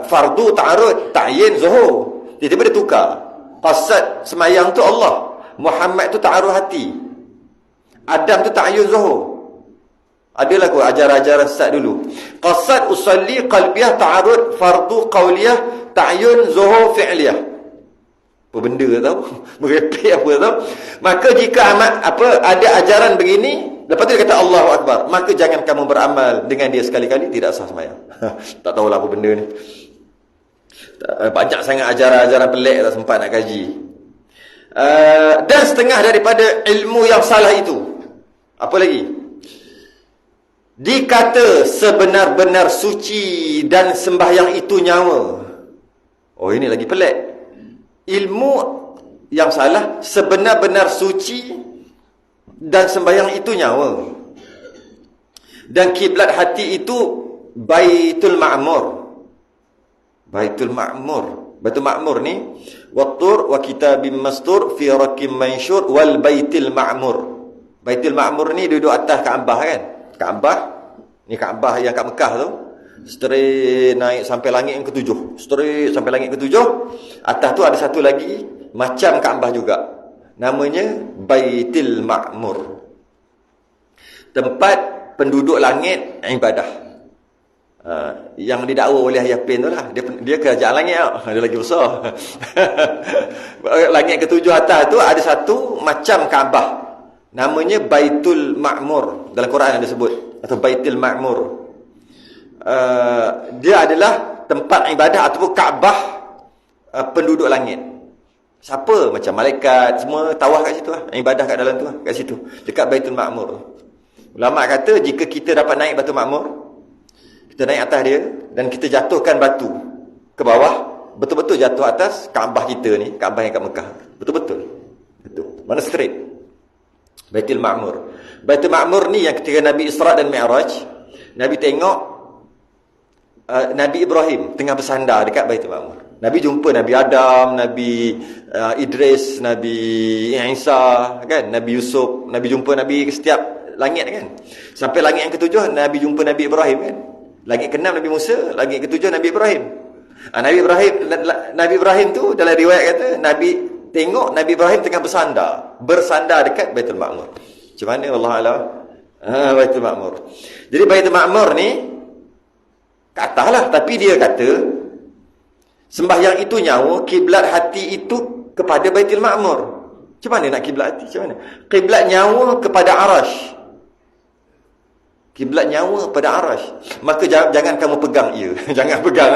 fardu ta'arud ta'yin zuhur. Tiba-tiba dia tukar. Qasad semayang tu Allah, Muhammad tu ta'arud hati, Adam tu ta'yun zuhur. Adalah kot ajar-ajaran sesat dulu. Qasad usalli qalbiyah, ta'arud fardu qawliyah, ta'yun zuhur fi'liyah. Apa benda tahu? Merepek apa tahu? Maka jika ada ajaran begini, lepas tu dia kata Allahu Akbar, maka jangan kamu beramal dengan dia sekali-kali, tidak sah semayang. Tak tahulah apa benda ni. Banyak sangat ajaran-ajaran pelik, tak sempat nak kaji. Dan setengah daripada ilmu yang salah itu, apa lagi? Dikata sebenar-benar suci dan sembahyang itu nyawa. Oh, ini lagi pelik. Ilmu yang salah, sebenar-benar suci dan sembahyang itu nyawa. Dan kiblat hati itu Baitul Ma'mur. Baitul Ma'mur. Baitul Ma'mur ni Wattur wa kitabim mastur fi rakim mansyur wal Baitul Ma'mur. Baitul Ma'mur ni duduk atas Kaabah kan? Kaabah ni, Kaabah yang kat Mekah tu, straight naik sampai langit yang ketujuh. Straight sampai langit ketujuh. Atas tu ada satu lagi macam Kaabah juga, namanya Baitul Ma'mur. Tempat penduduk langit ibadah. Yang didakwa oleh Yapin tu lah, dia kerajaan langit tau. Dia lagi besar. Langit ketujuh atas tu ada satu macam Kaabah, namanya Baitul Ma'mur. Dalam Quran ada sebut, atau Baitul Ma'mur. Dia adalah tempat ibadah ataupun Kaabah penduduk langit. Siapa? Macam malaikat semua tawaf kat situ lah, ibadah kat dalam tu lah, kat situ, dekat Baitul Ma'mur. Ulama kata jika kita dapat naik Baitul Ma'mur, kita naik atas dia dan kita jatuhkan batu ke bawah, betul-betul jatuh atas Kaabah kita ni, Kaabah yang kat Mekah. Betul-betul. Betul. Mana straight. Baitul Ma'mur. Baitul Ma'mur ni yang ketika Nabi Isra' dan Mi'raj, Nabi tengok Nabi Ibrahim tengah bersandar dekat Baitul Ma'mur. Nabi jumpa Nabi Adam, Nabi Idris, Nabi Isa, kan? Nabi Yusuf, Nabi jumpa Nabi ke setiap langit, kan? Sampai langit yang ketujuh Nabi jumpa Nabi Ibrahim, kan? Langit keenam Nabi Musa, langit ketujuh Nabi Ibrahim. Nabi Ibrahim tu dalam riwayat kata Nabi tengok Nabi Ibrahim tengah bersandar dekat Baitul Ma'mur. Macam mana Allah Alam? Baitul Ma'mur. Jadi Baitul Ma'mur ni ke atas lah, tapi dia kata sembahyang itu nyawa, kiblat hati itu kepada Baitul Ma'mur. Macam mana nak kiblat hati? Macam mana? Kiblat nyawa kepada Arash. Kiblat nyawa pada Arash. Maka jangan kamu pegang ia. Jangan pegang.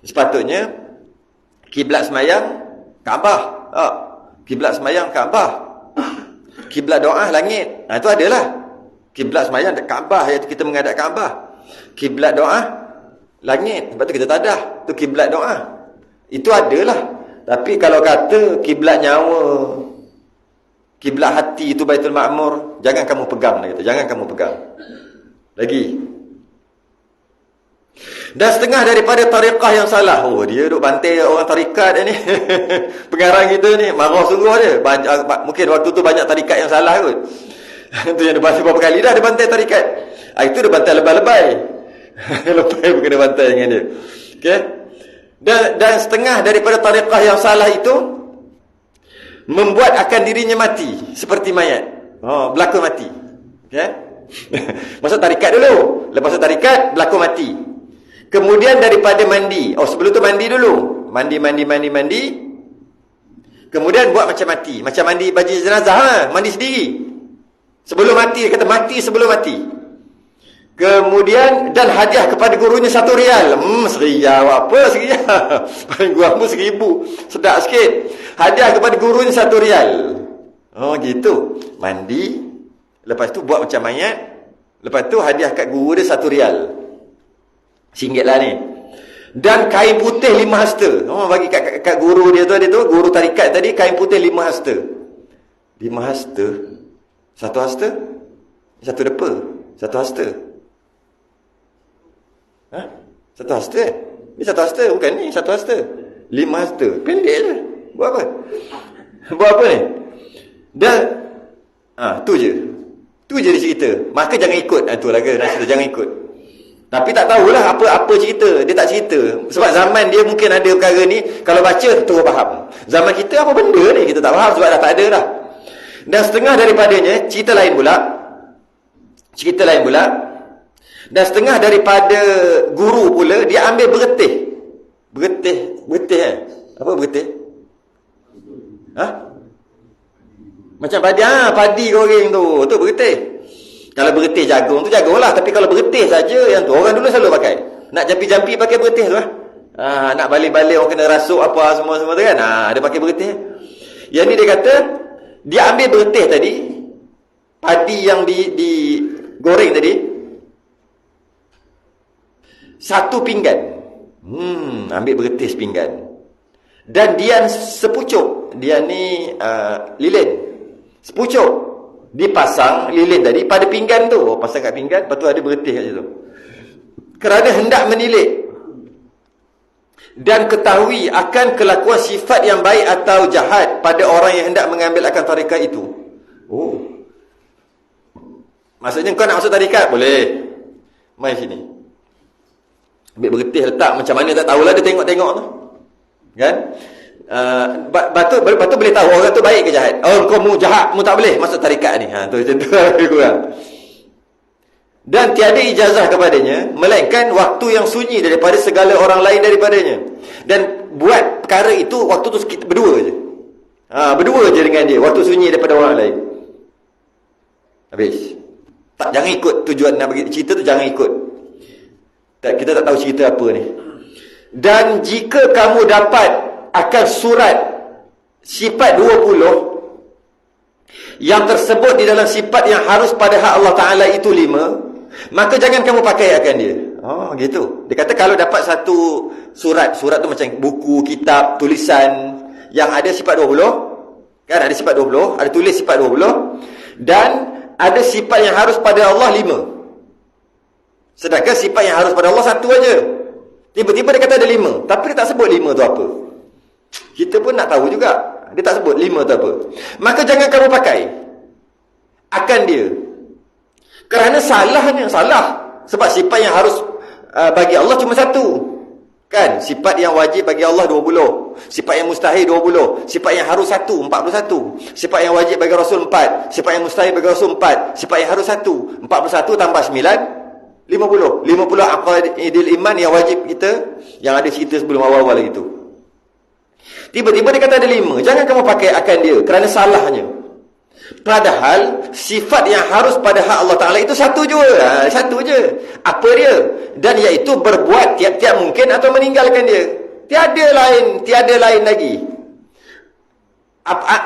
Sepatutnya kiblat semayang Kaabah. Kiblat semayang Kaabah. Kiblat doa langit. Itu adalah. Kiblat semayang Kaabah, iaitu kita menghadap Kaabah. Kiblat doa langit. Sebab tu kita tadah. Tu kiblat doa. Itu adalah. Tapi kalau kata kiblat nyawa, kiblat hati itu Baitul Ma'mur, jangan kamu pegang. Jangan kamu pegang. Lagi. Dan setengah daripada tariqah yang salah. Dia duk bantai orang tarikat ni. Pengarang kita ni marah sungguh dia. Mungkin waktu tu banyak tarikat yang salah kot. Itu yang dia bantai beberapa kali dah dia bantai tarikat. Itu dia bantai lebay-lebay. Lebay bukan dia bantai dengan dia. Okey. Dan setengah daripada tariqah yang salah itu membuat akan dirinya mati seperti mayat. Berlaku mati. Okey. Masuk tarikat dulu. Lepas tarikat berlaku mati. Kemudian daripada mandi. Sebelum tu mandi dulu. Mandi. Kemudian buat macam mati. Macam mandi baju jenazah. Mandi sendiri. Sebelum mati. Dia kata mati sebelum mati. Kemudian dan hadiah kepada gurunya 1 rial. Serial apa serial? Paling gua pun 1,000. Sedap sikit. Hadiah kepada gurunya 1 rial. Gitu. Mandi. Lepas tu buat macam mayat. Lepas tu hadiah kat guru dia 1 rial. RM1 lah ni. Dan kain putih 5 hasta. Bagi kat guru dia tu, guru tarikat tadi, kain putih 5 hasta. 5 hasta? 1 hasta? 1 depa? 1 hasta? 1 hasta kan? Ni 1 hasta, bukan ni 1 hasta. 5 hasta. Pendek je. Buat apa? Buat apa ni? Dan tu je. Tu je dia cerita. Maka jangan ikut. Tu lah ke cerita, jangan ikut. Tapi tak tahulah apa cerita. Dia tak cerita. Sebab zaman dia mungkin ada perkara ni, kalau baca terus faham. Zaman kita apa benda ni kita tak faham sebab dah tak ada dah. Dan setengah daripadanya cerita lain pula. Dan setengah daripada guru pula dia ambil beretih. Beretih Apa beretih? Macam padi goreng tu beretih. Kalau beretih jagung tu jagung lah. Tapi kalau beretih saja, yang tu orang dulu selalu pakai. Nak jampi-jampi pakai beretih tu lah. Nak balik-balik orang kena rasuk apa semua tu kan. Dia pakai beretih. Yang ni dia kata, dia ambil beretih tadi, padi yang digoreng tadi, 1 pinggan. Ambil beretih sepinggan. Dan dia sepucuk. Dia ni lilin. Sepucuk. Dipasang lilin tadi pada pinggan tu. Pasang kat pinggan, lepas tu ada beretih kat situ. Kerana hendak menilik dan ketahui akan kelakuan sifat yang baik atau jahat pada orang yang hendak mengambil akan tarikat itu. Maksudnya kau nak masuk tarikat? Boleh. Mai sini. Ambil beretih letak macam mana tak tahulah, dia tengok-tengok tu. Kan? Lepas tu boleh tahu orang tu baik ke jahat. Kau mu jahat, mu tak boleh masuk tarikat ni. Tu macam tu lebih kurang. Dan tiada ijazah kepadanya melainkan waktu yang sunyi daripada segala orang lain daripadanya. Dan buat perkara itu waktu tu kita berdua je. Berdua je dengan dia, waktu sunyi daripada orang lain. Habis. Jangan ikut tujuan nak bagi cerita tu, jangan ikut. Kita tak tahu cerita apa ni. Dan jika kamu dapat akan surat sifat 20 yang tersebut di dalam sifat yang harus pada hak Allah Ta'ala itu 5, maka jangan kamu pakai akan dia. Gitu. Dia kata kalau dapat satu surat tu macam buku, kitab, tulisan yang ada sifat 20, kan ada sifat 20, ada tulis sifat 20, dan ada sifat yang harus pada Allah 5. Sedangkan sifat yang harus pada Allah 1 aja. Tiba-tiba dia kata ada 5, tapi dia tak sebut 5 tu apa. Kita pun nak tahu juga. Dia tak sebut 5 tu apa. Maka jangan kamu pakai akan dia. Kerana salahnya, salah. Sebab sifat yang harus bagi Allah cuma satu. Kan? Sifat yang wajib bagi Allah 20. Sifat yang mustahil 20. Sifat yang harus 1, 41. Sifat yang wajib bagi Rasul 4. Sifat yang mustahil bagi Rasul 4. Sifat yang harus 1. 41 tambah 9, 50. 50 aqaidil iman yang wajib kita, yang ada cerita sebelum awal-awal lagi tu. Tiba-tiba dia kata ada 5. Jangan kamu pakai akan dia, kerana salahnya. Padahal sifat yang harus pada hak Allah Ta'ala itu satu je. Satu je. Apa dia? Dan iaitu berbuat tiap-tiap mungkin atau meninggalkan dia. Tiada lain lagi.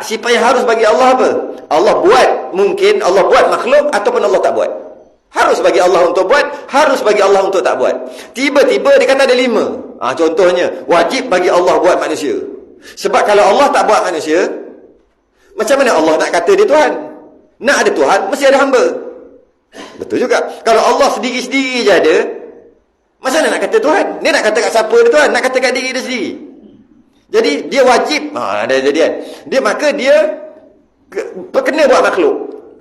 Sifat yang harus bagi Allah apa? Allah buat mungkin, Allah buat makhluk, ataupun Allah tak buat. Harus bagi Allah untuk buat, harus bagi Allah untuk tak buat. Tiba-tiba dia kata ada 5. Contohnya, wajib bagi Allah buat manusia. Sebab kalau Allah tak buat manusia, macam mana Allah nak kata dia Tuhan? Nak ada Tuhan, mesti ada hamba. Betul juga. Kalau Allah sendiri-sendiri je ada, macam mana nak kata Tuhan? Dia nak kata kat siapa dia Tuhan? Nak kata kat diri dia sendiri. Jadi, dia wajib. Ada jadian. Maka dia kena buat makhluk.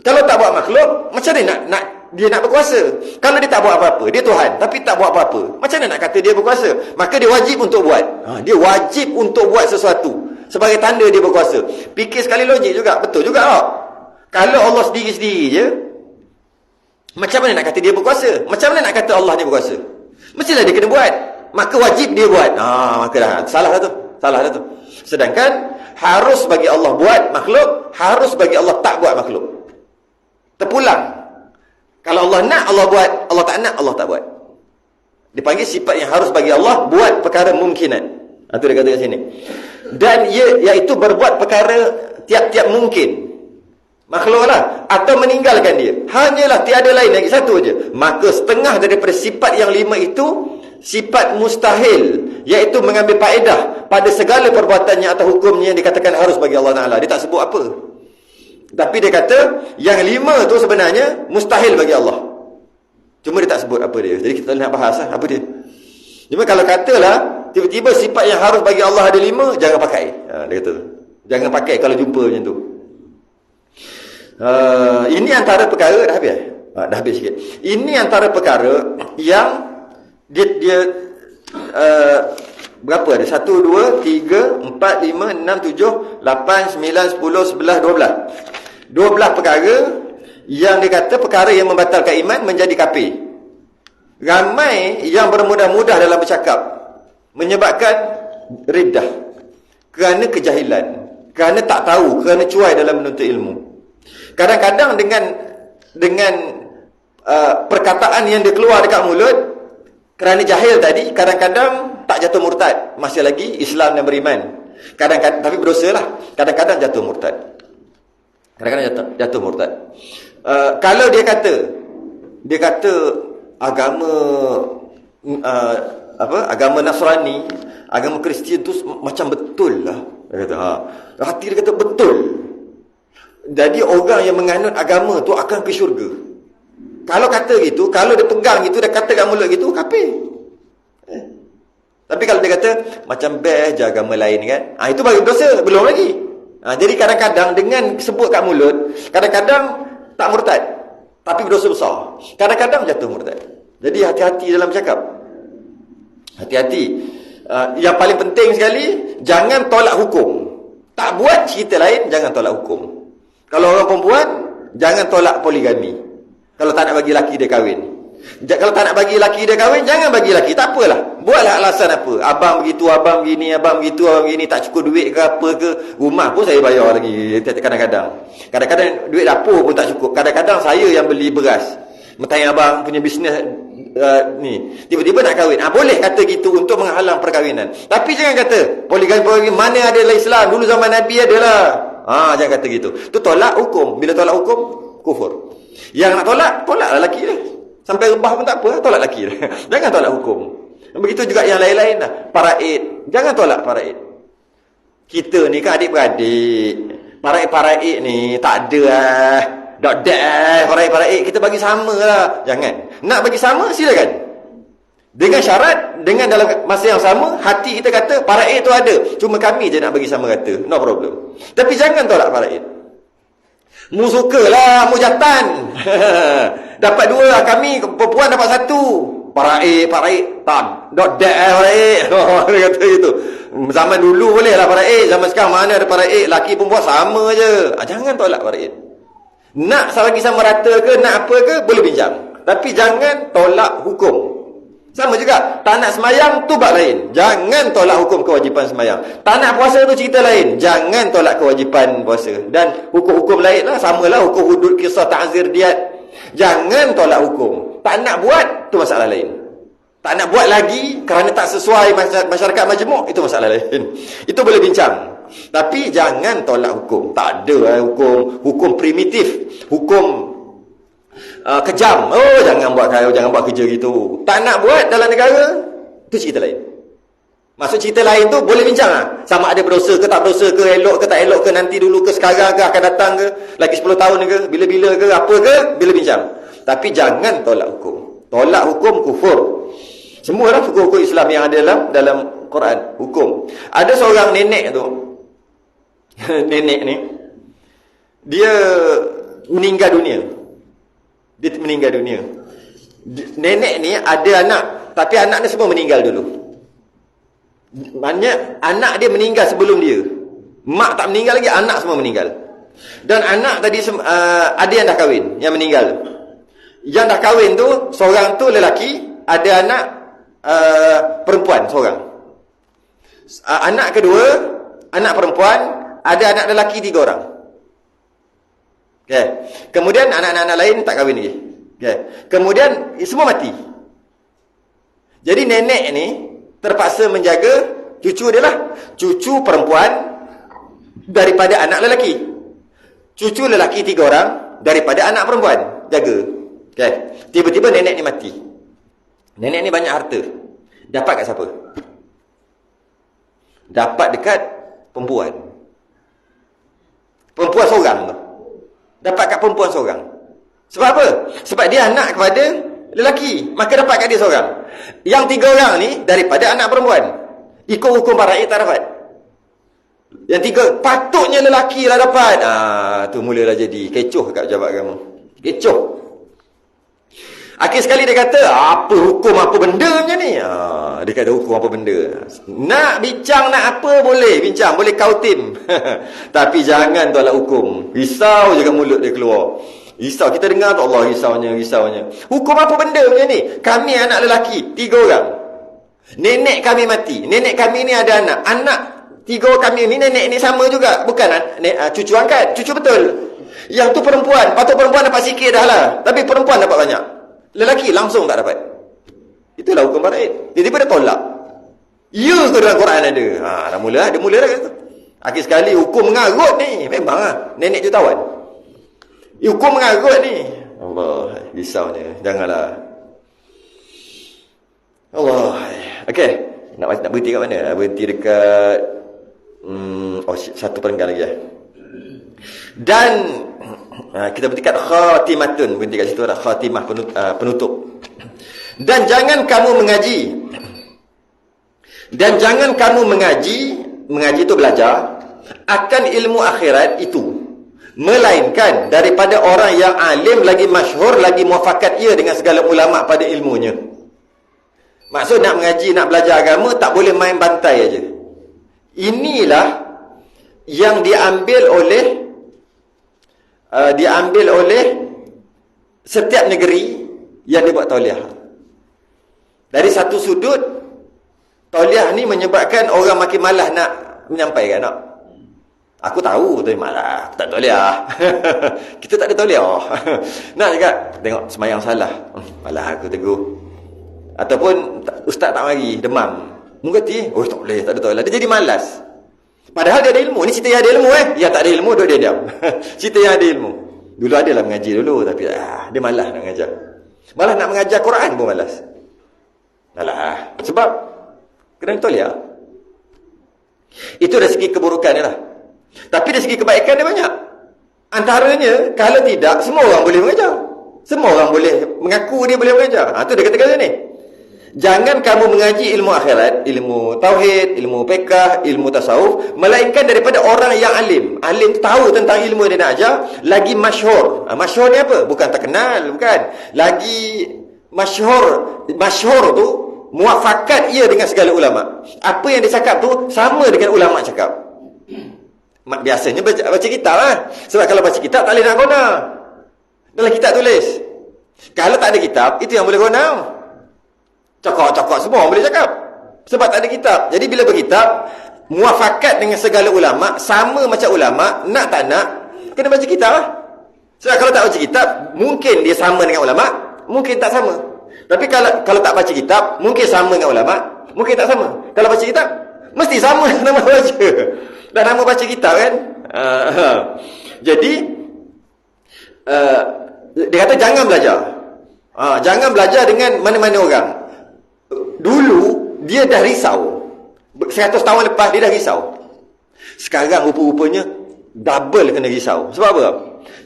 Kalau tak buat makhluk, macam mana nak dia nak berkuasa? Kalau dia tak buat apa-apa, dia Tuhan, tapi tak buat apa-apa, macam mana nak kata dia berkuasa? Maka dia wajib untuk buat. Dia wajib untuk buat sesuatu sebagai tanda dia berkuasa. Fikir sekali logik juga. Betul juga tak? Kalau Allah sendiri-sendiri je, macam mana nak kata dia berkuasa? Macam mana nak kata Allah ni berkuasa? Mestilah dia kena buat. Maka wajib dia buat. Maka dah salah dah tu. Sedangkan harus bagi Allah buat makhluk, harus bagi Allah tak buat makhluk. Terpulang. Kalau Allah nak, Allah buat. Allah tak nak, Allah tak buat. Dipanggil sifat yang harus bagi Allah buat perkara mungkinan. Itu dia kata kat sini. Dan iaitu berbuat perkara tiap-tiap mungkin. Makhluklah. Atau meninggalkan dia. Hanyalah, tiada lain lagi, satu aja. Maka setengah daripada sifat yang 5 itu sifat mustahil, iaitu mengambil faedah pada segala perbuatannya atau hukumnya yang dikatakan harus bagi Allah Ta'ala. Dia tak sebut apa. Tapi dia kata yang 5 tu sebenarnya mustahil bagi Allah. Cuma dia tak sebut apa dia. Jadi kita nak bahas apa dia. Cuma kalau katalah tiba-tiba sifat yang harus bagi Allah ada 5, jangan pakai. Dia kata jangan pakai kalau jumpa macam tu. Ini antara perkara dah habis. Dah habis sikit. Ini antara perkara yang dia berapa ada? 1, 2, 3, 4, 5, 6, 7, 8, 9, 10, 11, 12 perkara yang dia kata perkara yang membatalkan iman menjadi kafir. Ramai yang bermudah-mudah dalam bercakap menyebabkan riddah kerana kejahilan, kerana tak tahu, kerana cuai dalam menuntut ilmu. Kadang-kadang dengan perkataan yang dia keluar dekat mulut kerana jahil tadi, kadang-kadang tak jatuh murtad, masih lagi Islam dan beriman. Kadang-kadang, tapi berdosa lah. Kadang-kadang jatuh murtad. Jatuh murtad. Kalau dia kata agama agama Nasrani, agama Kristian tu macam betul lah. Dia kata, hati dia kata betul. Jadi orang yang menganut agama tu akan ke syurga. Kalau kata gitu, kalau dia pegang gitu, dia kata kat mulut gitu, kafir. Tapi kalau dia kata macam best je agama lain kan, itu bagi dosa, belum lagi. Jadi kadang-kadang dengan sebut kat mulut, kadang-kadang tak murtad, tapi berdosa besar. Kadang-kadang jatuh murtad. Jadi hati-hati dalam bercakap. Hati-hati. Yang paling penting sekali, jangan tolak hukum. Tak buat cerita lain, jangan tolak hukum. Kalau orang perempuan, jangan tolak poligami. Kalau tak nak bagi laki dia kahwin. Kalau tak nak bagi laki dia kahwin, jangan bagi laki. Tak apalah. Buatlah alasan apa. Abang begitu, abang begini, abang begitu, abang begini. Tak cukup duit ke apa ke. Rumah pun saya bayar lagi kadang-kadang. Kadang-kadang duit dapur pun tak cukup. Kadang-kadang saya yang beli beras. Mentang abang punya bisnes ni. Tiba-tiba nak kahwin. Boleh kata gitu untuk menghalang perkahwinan. Tapi jangan kata poligami mana ada dalam Islam. Dulu zaman Nabi adalah. Jangan kata gitu. Tu tolak hukum. Bila tolak hukum, kufur. Yang nak tolaklah lelaki dia. Sampai rebah pun tak apa, tolak lelaki dia. Jangan tolak hukum. Begitu juga yang lain-lain lah. Paraid, jangan tolak paraid. Kita ni kan adik-beradik. Paraid-paraid ni tak ada lah. Paraid-paraid kita bagi sama lah. Jangan. Nak bagi sama, silakan. Dengan syarat, dengan dalam masa yang sama, hati kita kata, faraid tu ada. Cuma kami je nak bagi sama rata. No problem. Tapi jangan tolak faraid. Mu sukalah, mu jatan. Dapat 2, kami perempuan dapat 1. Faraid. Tak, not that faraid. Dia kata itu. Zaman dulu boleh lah faraid. Zaman sekarang mana ada faraid. Laki perempuan sama je. Jangan tolak faraid. Nak bagi sama rata ke, nak apa ke, boleh bincang. Tapi jangan tolak hukum. Sama juga, tak nak semayang tu bab lain. Jangan tolak hukum kewajipan semayang. Tak nak puasa tu cerita lain. Jangan tolak kewajipan puasa. Dan hukum-hukum lain lah, samalah hukum hudud, kisah, ta'zir, diat. Jangan tolak hukum. Tak nak buat, tu masalah lain. Tak nak buat lagi kerana tak sesuai masyarakat majmuk, itu masalah lain. Itu boleh bincang. Tapi jangan tolak hukum. Tak ada hukum primitif, hukum kejam. Jangan buat kerja gitu. Tak nak buat dalam negara, tu cerita lain. Maksud cerita lain tu boleh bincang lah. Sama ada berdosa ke tak berdosa ke, elok ke tak elok ke, nanti dulu ke, sekarang ke, akan datang ke, lagi 10 tahun ke, bila-bila ke, apa ke, bila bincang. Tapi jangan tolak hukum. Tolak hukum kufur. Semualah hukum-hukum Islam yang ada dalam Quran, hukum. Ada seorang nenek tu. Nenek ni dia meninggal dunia. Nenek ni ada anak, tapi anak ni semua meninggal dulu. Maknanya anak dia meninggal sebelum dia. Mak tak meninggal lagi, anak semua meninggal. Dan anak tadi ada yang dah kahwin, yang meninggal. Yang dah kahwin tu, seorang tu lelaki, ada anak perempuan seorang. Anak kedua, anak perempuan, ada anak lelaki 3 orang. Okay. Kemudian anak-anak lain tak kahwin lagi. Okay. Kemudian semua mati. Jadi nenek ni terpaksa menjaga cucu dia lah. Cucu perempuan daripada anak lelaki. Cucu lelaki 3 orang daripada anak perempuan. Jaga. Okay. Tiba-tiba nenek ni mati. Nenek ni banyak harta. Dapat kat siapa? Dapat dekat perempuan. Perempuan seorang tu. Dapat kat perempuan seorang. Sebab apa? Sebab dia anak kepada lelaki. Maka dapat kat dia seorang. Yang 3 orang ni daripada anak perempuan. Ikut hukum faraid tak dapat. Yang 3 patutnya lelaki lah dapat. Tu mulalah jadi kecoh kat pejabat agama. Kecoh. Akhir sekali dia kata, apa hukum apa benda macam ni? Dia kata hukum apa benda. Nak bincang nak apa boleh bincang, boleh kau tim. Tapi jangan tolak hukum. Risau je mulut dia keluar. Risau, kita dengar tu Allah risaunya. Hukum apa benda macam ni? Kami anak lelaki 3 orang. Nenek kami mati. Nenek kami ni ada anak. Anak 3 kami ni, nenek ni sama juga. Bukan cucu angkat, cucu betul. Yang tu perempuan. Patut perempuan dapat sikit dah lah. Tapi perempuan dapat banyak. Lelaki langsung tak dapat. Itulah hukum faraid. Tiba-tiba dia tolak. Ya ke dalam Quran ada? Dah mula dah kata. Akhir sekali hukum mengarut ni. Memang lah. Nenek jutawan. Hukum mengarut ni. Allah. Risaunya. Janganlah. Allah. Okey. Nak berhenti kat mana? Nak berhenti dekat satu perenggan lagi. Dan kita berhenti kat khatimatun. Berhenti kat situ ada khatimah, penutup. Dan jangan kamu mengaji itu belajar akan ilmu akhirat itu, melainkan daripada orang yang alim, lagi masyhur, lagi muafakat ia dengan segala ulama pada ilmunya. Maksud nak mengaji, nak belajar agama, tak boleh main bantai aja. Inilah yang diambil oleh setiap negeri yang dibuat tauliah. Dari satu sudut, tauliah ni menyebabkan orang makin malas nak menyampaikan. Aku tahu tapi malas, aku tak tauliah. Kita tak ada tauliah. Nak cakap, tengok semayang salah, malas aku tegur. Ataupun ustaz tak mari, demam, mungkin tak boleh, tak ada tauliah. Dia jadi malas. Padahal dia ada ilmu. Ni cerita yang ada ilmu Yang tak ada ilmu, dia diam. Cerita yang ada ilmu. Dulu adalah mengaji dulu, tapi dia malas nak mengajar. Malah nak mengajar Quran pun malas. Alah, sebab kena tauliah. Itu dari segi keburukan dia lah. Tapi dari segi kebaikan dia banyak. Antaranya, kalau tidak, semua orang boleh mengajar. Semua orang boleh mengaku dia boleh mengajar. Itu dia kata-kata ni. Jangan kamu mengaji ilmu akhirat, ilmu tauhid, ilmu fiqh, ilmu tasawuf, melainkan daripada orang yang alim. Alim tu tahu tentang ilmu dia nak ajar, lagi masyhur. Masyhur ni apa? Bukan terkenal, bukan. Lagi masyhur. Masyhur tu muafakat ia dengan segala ulama. Apa yang dia cakap tu sama dengan ulama cakap. Biasanya baca kitab lah. Sebab kalau baca kitab tak boleh nak guna. Dalam kitab tulis. Kalau tak ada kitab, itu yang boleh guna. Cakap-cakap semua boleh cakap. Sebab tak ada kitab. Jadi bila berkitab, muafakat dengan segala ulama, sama macam ulama, nak tak nak, kena baca kitab lah. Sebab kalau tak baca kitab, mungkin dia sama dengan ulama, mungkin tak sama. Tapi kalau tak baca kitab, mungkin sama dengan ulama, mungkin tak sama. Kalau baca kitab, mesti sama nama baca. Dan nama baca kitab kan. Jadi, dia kata jangan belajar. Jangan belajar dengan mana-mana orang. Dulu dia dah risau. 100 tahun lepas dia dah risau. Sekarang rupa-rupanya double kena risau. Sebab apa?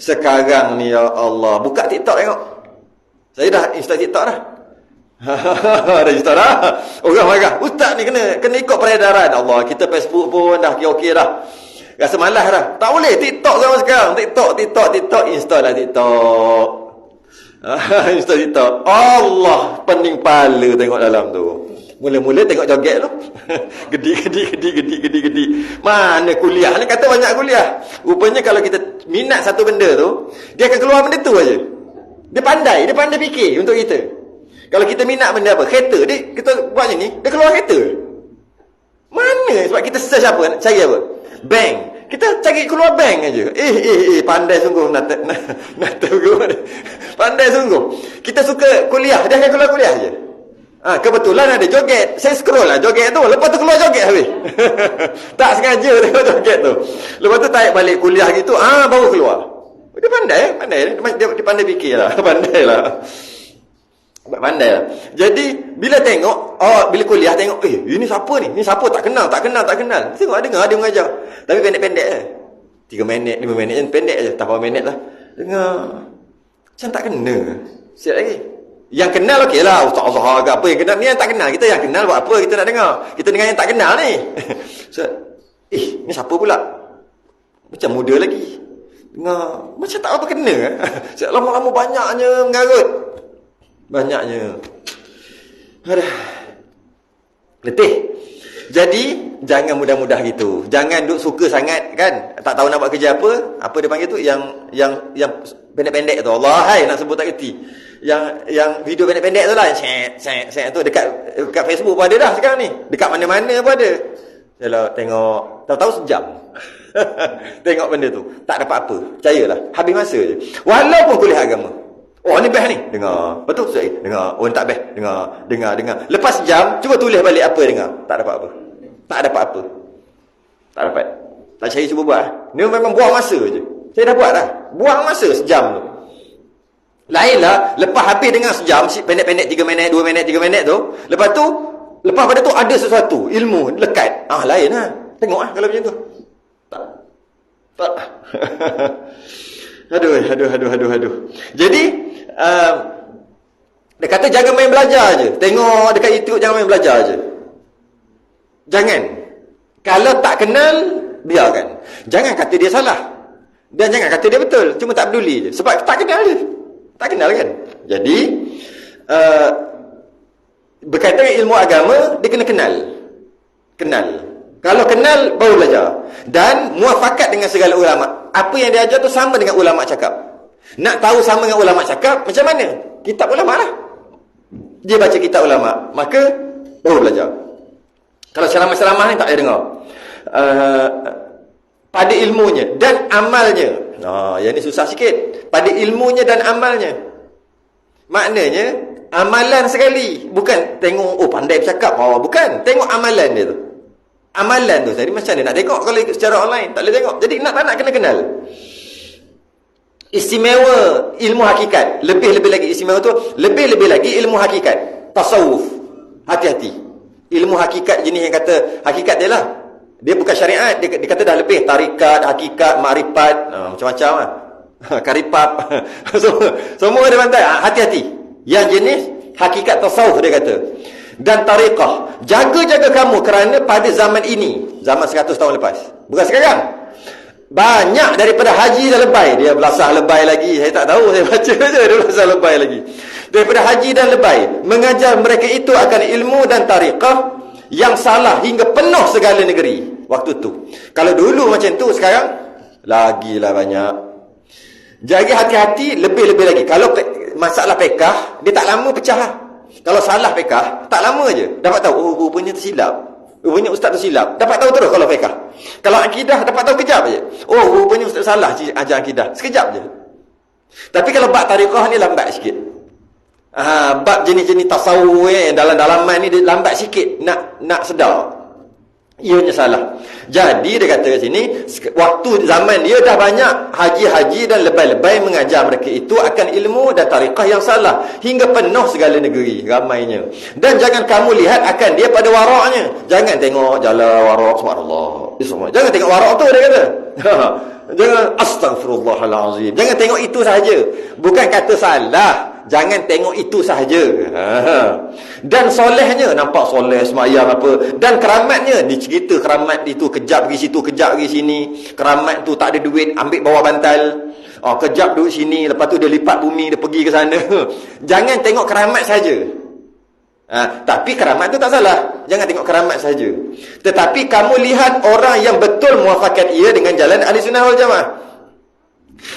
Sekarang ni ya Allah, buka TikTok tengok. Saya dah install TikTok dah. Dah install dah. Orang marah, ustaz ni kena ikut peredaran. Allah, kita Facebook pun dah okey dah. Rasa malas dah. Tak boleh TikTok sama sekarang. TikTok, install lah TikTok. Install TikTok. Allah, pening kepala tengok dalam tu. Mula-mula tengok joget tu. Gedi. Mana kuliah ni, kata banyak kuliah. Rupanya kalau kita minat satu benda tu, dia akan keluar benda tu aja. Dia pandai fikir untuk kita. Kalau kita minat benda apa, kereta, kita buat macam ni, dia keluar kereta. Mana? Sebab kita search apa, cari apa? Bank. Kita cari keluar bank aja. Pandai sungguh nak pandai sungguh. Kita suka kuliah, dia akan keluar kuliah aja. Kebetulan ada joget. Saya scroll lah joget tu. Lepas tu keluar joget habis. Tak sengaja tengok joget tu. Lepas tu tarik balik kuliah gitu. Baru keluar. Dia pandai. Dia pandai fikir lah. Pandai lah. Jadi bila tengok, bila kuliah tengok, ini siapa ni? Ni siapa? Tak kenal. Tengok dengar dia mengajar. Tapi pendek-pendek je. 3 minit, 5 minit je, pendek je. Tak berapa minit lah. Dengar. Macam tak kena. Siap lagi. Yang kenal okey lah. Ustaz ke apa yang kenal. Ni yang tak kenal. Kita yang kenal buat apa kita nak dengar. Kita dengar yang tak kenal ni. So, ni siapa pula? Macam muda lagi. Dengar. Macam tak apa kena. Lama-lama banyaknya mengarut. Banyaknya. Aduh. Letih. Jadi, jangan mudah-mudah gitu. Jangan duk suka sangat kan. Tak tahu nak buat kerja apa. Apa dia panggil tu? Yang pendek-pendek tu. Allah hai nak sebut tak kerti. Yang video pendek-pendek tu lah. Set tu dekat Facebook pun ada dah sekarang ni. Dekat mana-mana pun ada. Kalau tengok, tahu-tahu sejam. Tengok benda tu. Tak dapat apa. Percayalah. Habis masa je. Walaupun kuliah agama. Ni best ni. Dengar. Betul tak? Dengar. Ni tak best. Dengar. Lepas sejam, cuba tulis balik apa dengar. Tak dapat apa. Tak dapat. Tak percaya cuba buat. Ni memang buang masa je. Saya dah buat dah. Buang masa sejam tu. Lainlah, lepas habis dengar sejam, pendek-pendek 3 minit, 2 minit, 3 minit tu, lepas pada tu ada sesuatu, ilmu, lekat. Lain lah. Tengok lah kalau macam tu. Tak. Aduh. Jadi, dia kata jangan main belajar je. Tengok dekat YouTube, jangan main belajar je. Jangan. Kalau tak kenal, biarkan. Jangan kata dia salah. Dan jangan kata dia betul. Cuma tak peduli je. Sebab tak kenal je. Tak kenal kan? Jadi, berkaitan dengan ilmu agama, dia kena kenal. Kalau kenal, baru belajar. Dan muafakat dengan segala ulama. Apa yang dia ajar tu sama dengan ulama cakap. Nak tahu sama dengan ulama cakap, macam mana? Kitab ulama lah. Dia baca kitab ulama. Maka, baru belajar. Kalau ceramah-ceramah ni tak payah dengar. Pada ilmunya dan amalnya. Yang ni susah sikit. Pada ilmunya dan amalnya. Maknanya, amalan sekali. Bukan tengok, pandai bercakap. Bukan. Tengok amalan dia tu. Amalan tu. Jadi macam mana nak tengok kalau ikut secara online? Tak boleh tengok. Jadi nak tak nak kena kenal. Istimewa ilmu hakikat. Lebih-lebih lagi istimewa tu. Lebih-lebih lagi ilmu hakikat. Tasawuf. Hati-hati. Ilmu hakikat jenis yang kata, hakikat dia lah. Dia bukan syariat. Dia kata dah lebih. Tarikat, hakikat, makrifat. Macam-macam lah. Karipap. Semua dia pantai. Hati-hati. Yang jenis hakikat tasawuf dia kata. dan tariqah. Jaga-jaga kamu kerana pada zaman ini, zaman 100 tahun lepas, bukan sekarang. Banyak daripada haji dan lebay, dia belasah lebay lagi, saya tak tahu, saya baca je dia belasah lebay lagi. Daripada haji dan lebay, mengajar mereka itu akan ilmu dan tariqah yang salah hingga penuh segala negeri waktu tu. Kalau dulu macam tu, sekarang lagilah banyak. Jadi hati-hati, lebih-lebih lagi. Kalau masalah pekah, dia tak lama pecah lah. Kalau salah pekah, tak lama je dapat tahu, oh rupanya tersilap, rupanya ustaz tersilap. Dapat tahu terus kalau pekah. Kalau akidah, dapat tahu kejap je, oh rupanya ustaz salah ajar akidah, sekejap je. Tapi kalau bab tariqah ni lambat sikit. Bab jenis-jenis tasawuf dalam dalaman ni dia lambat sikit nak sedar ianya salah. Jadi dia kata kat sini, waktu zaman dia dah banyak haji-haji dan lebay-lebay mengajar mereka itu akan ilmu dan tariqah yang salah hingga penuh segala negeri, ramainya. Dan jangan kamu lihat akan dia pada waraknya. Jangan tengok jalan warak, subhanallah, jangan tengok warak tu, dia kata. Jangan astaghfirullahalazim, jangan tengok itu sahaja. Bukan kata salah, jangan tengok itu sahaja. Dan solehnya, nampak soleh semayang apa, dan keramatnya, dicerita keramat itu kejap pergi situ, kejap pergi sini. Keramat tu tak ada duit, ambil bawa bantal, kejap duduk sini, lepas tu dia lipat bumi, dia pergi ke sana. Jangan tengok keramat saja. Tapi keramat tu tak salah, jangan tengok keramat saja. Tetapi kamu lihat orang yang betul muafakat ia dengan jalan Ahli Sunnah wal Jamaah.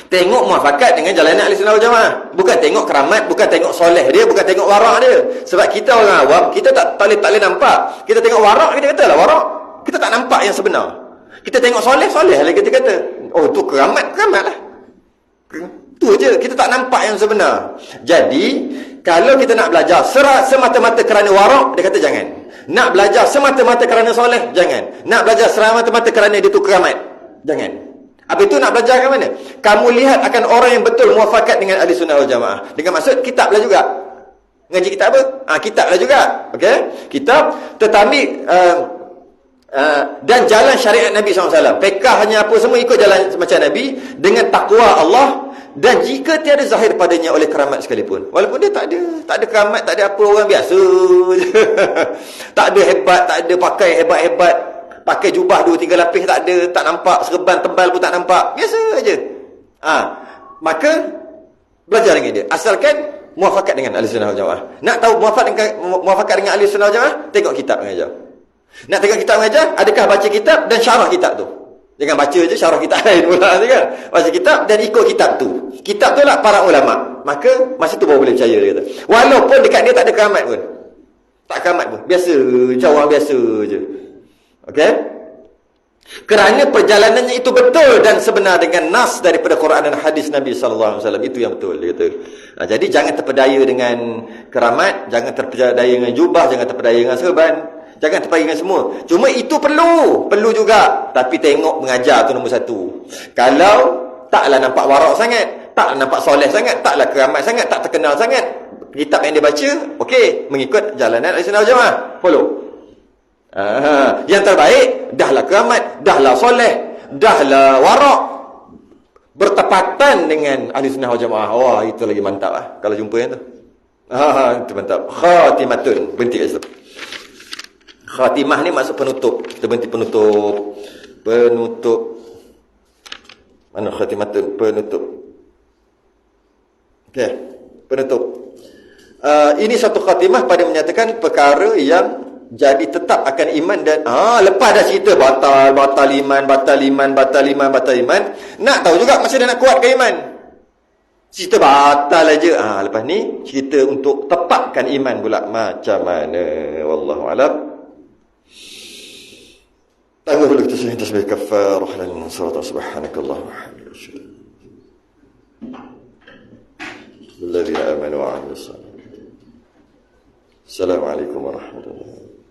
Tengok muafakat dengan jalan Ahli Sunnah wal Jamaah. Bukan tengok keramat, bukan tengok soleh dia, bukan tengok warak dia. Sebab kita orang awam, kita tak boleh nampak. Kita tengok warak, kita katalah warak, kita tak nampak yang sebenar. Kita tengok soleh lagi kita kata, oh tu keramat lah. Tu je, kita tak nampak yang sebenar. Jadi kalau kita nak belajar semata-mata kerana warak, dia kata jangan. Nak belajar semata-mata kerana soleh, jangan. Nak belajar semata-mata kerana dia tu keramat, jangan. Apa itu nak belajar ke mana? Kamu lihat akan orang yang betul muafakat dengan Ahli Sunnah wal Jamaah. Dengan maksud kitab lah juga. Ngaji kitab apa? Kitab lah juga. Okey? Kitab, tetapi dan jalan syariat Nabi SAW. Pekah hanya apa semua ikut jalan macam Nabi dengan takwa Allah. Dan jika tiada zahir padanya oleh keramat sekalipun, walaupun dia tak ada keramat, tak ada apa, orang biasa je. Tak ada hebat, tak ada pakai hebat-hebat, pakai jubah 2-3 lapis tak ada, tak nampak, serban tebal pun tak nampak, biasa aja. Maka belajar dengan dia, asalkan muafakat dengan Ahli Sunnah wal Jamaah. Nak tahu muafakat dengan Ahli Sunnah wal Jamaah, tengok kitab mengajar. Nak tengok kitab mengajar, adakah baca kitab dan syarah kitab tu. Jangan baca je syarah kitab lain pula kan. Baca kitab dan ikut kitab tu. Kitab tu lah para ulama. Maka masa tu baru boleh percaya, dia kata. Walaupun dekat dia tak ada keramat pun. Tak keramat pun. Biasa, macam orang biasa je. Okey? Kerana perjalanannya itu betul dan sebenar dengan nas daripada Quran dan hadis Nabi sallallahu alaihi wasallam. Itu yang betul, dia kata. Jadi jangan terpedaya dengan keramat, jangan terpedaya dengan jubah, jangan terpedaya dengan serban. Jangan terpedaya dengan semua. Cuma itu perlu juga. Tapi tengok mengajar tu nombor satu. Kalau taklah nampak warak sangat, taklah nampak soleh sangat, taklah keramat sangat, tak terkenal sangat, kitab yang dia baca, okey, mengikut jalanan Ahli Sunnah wal Jamaah, follow. Yang terbaik, dahlah keramat, dahlah soleh, dahlah warak, bertepatan dengan Ahli Sunnah wal Jamaah. Wah, itu lagi mantap lah kalau jumpa yang tu. Itu mantap. Khatimatun, berhenti kat situ. Khatimah ni maksud penutup. Kita berhenti penutup. Mana khatimatun? Penutup. Okey, penutup. Ini satu khatimah pada menyatakan perkara yang jadi tetap akan iman dan lepas dah cerita batal iman. Nak tahu juga macam mana nak kuatkan iman. Cerita batal aja. Lepas ni cerita untuk tepatkan iman pula macam mana. Wallahu a'lam. Tangguh dulu kita sini tasbih kafarah dan salat subhanakallah wa hamdika. Walladzina amanu wa 'amilus salihati. Assalamualaikum warahmatullahi wabarakatuh.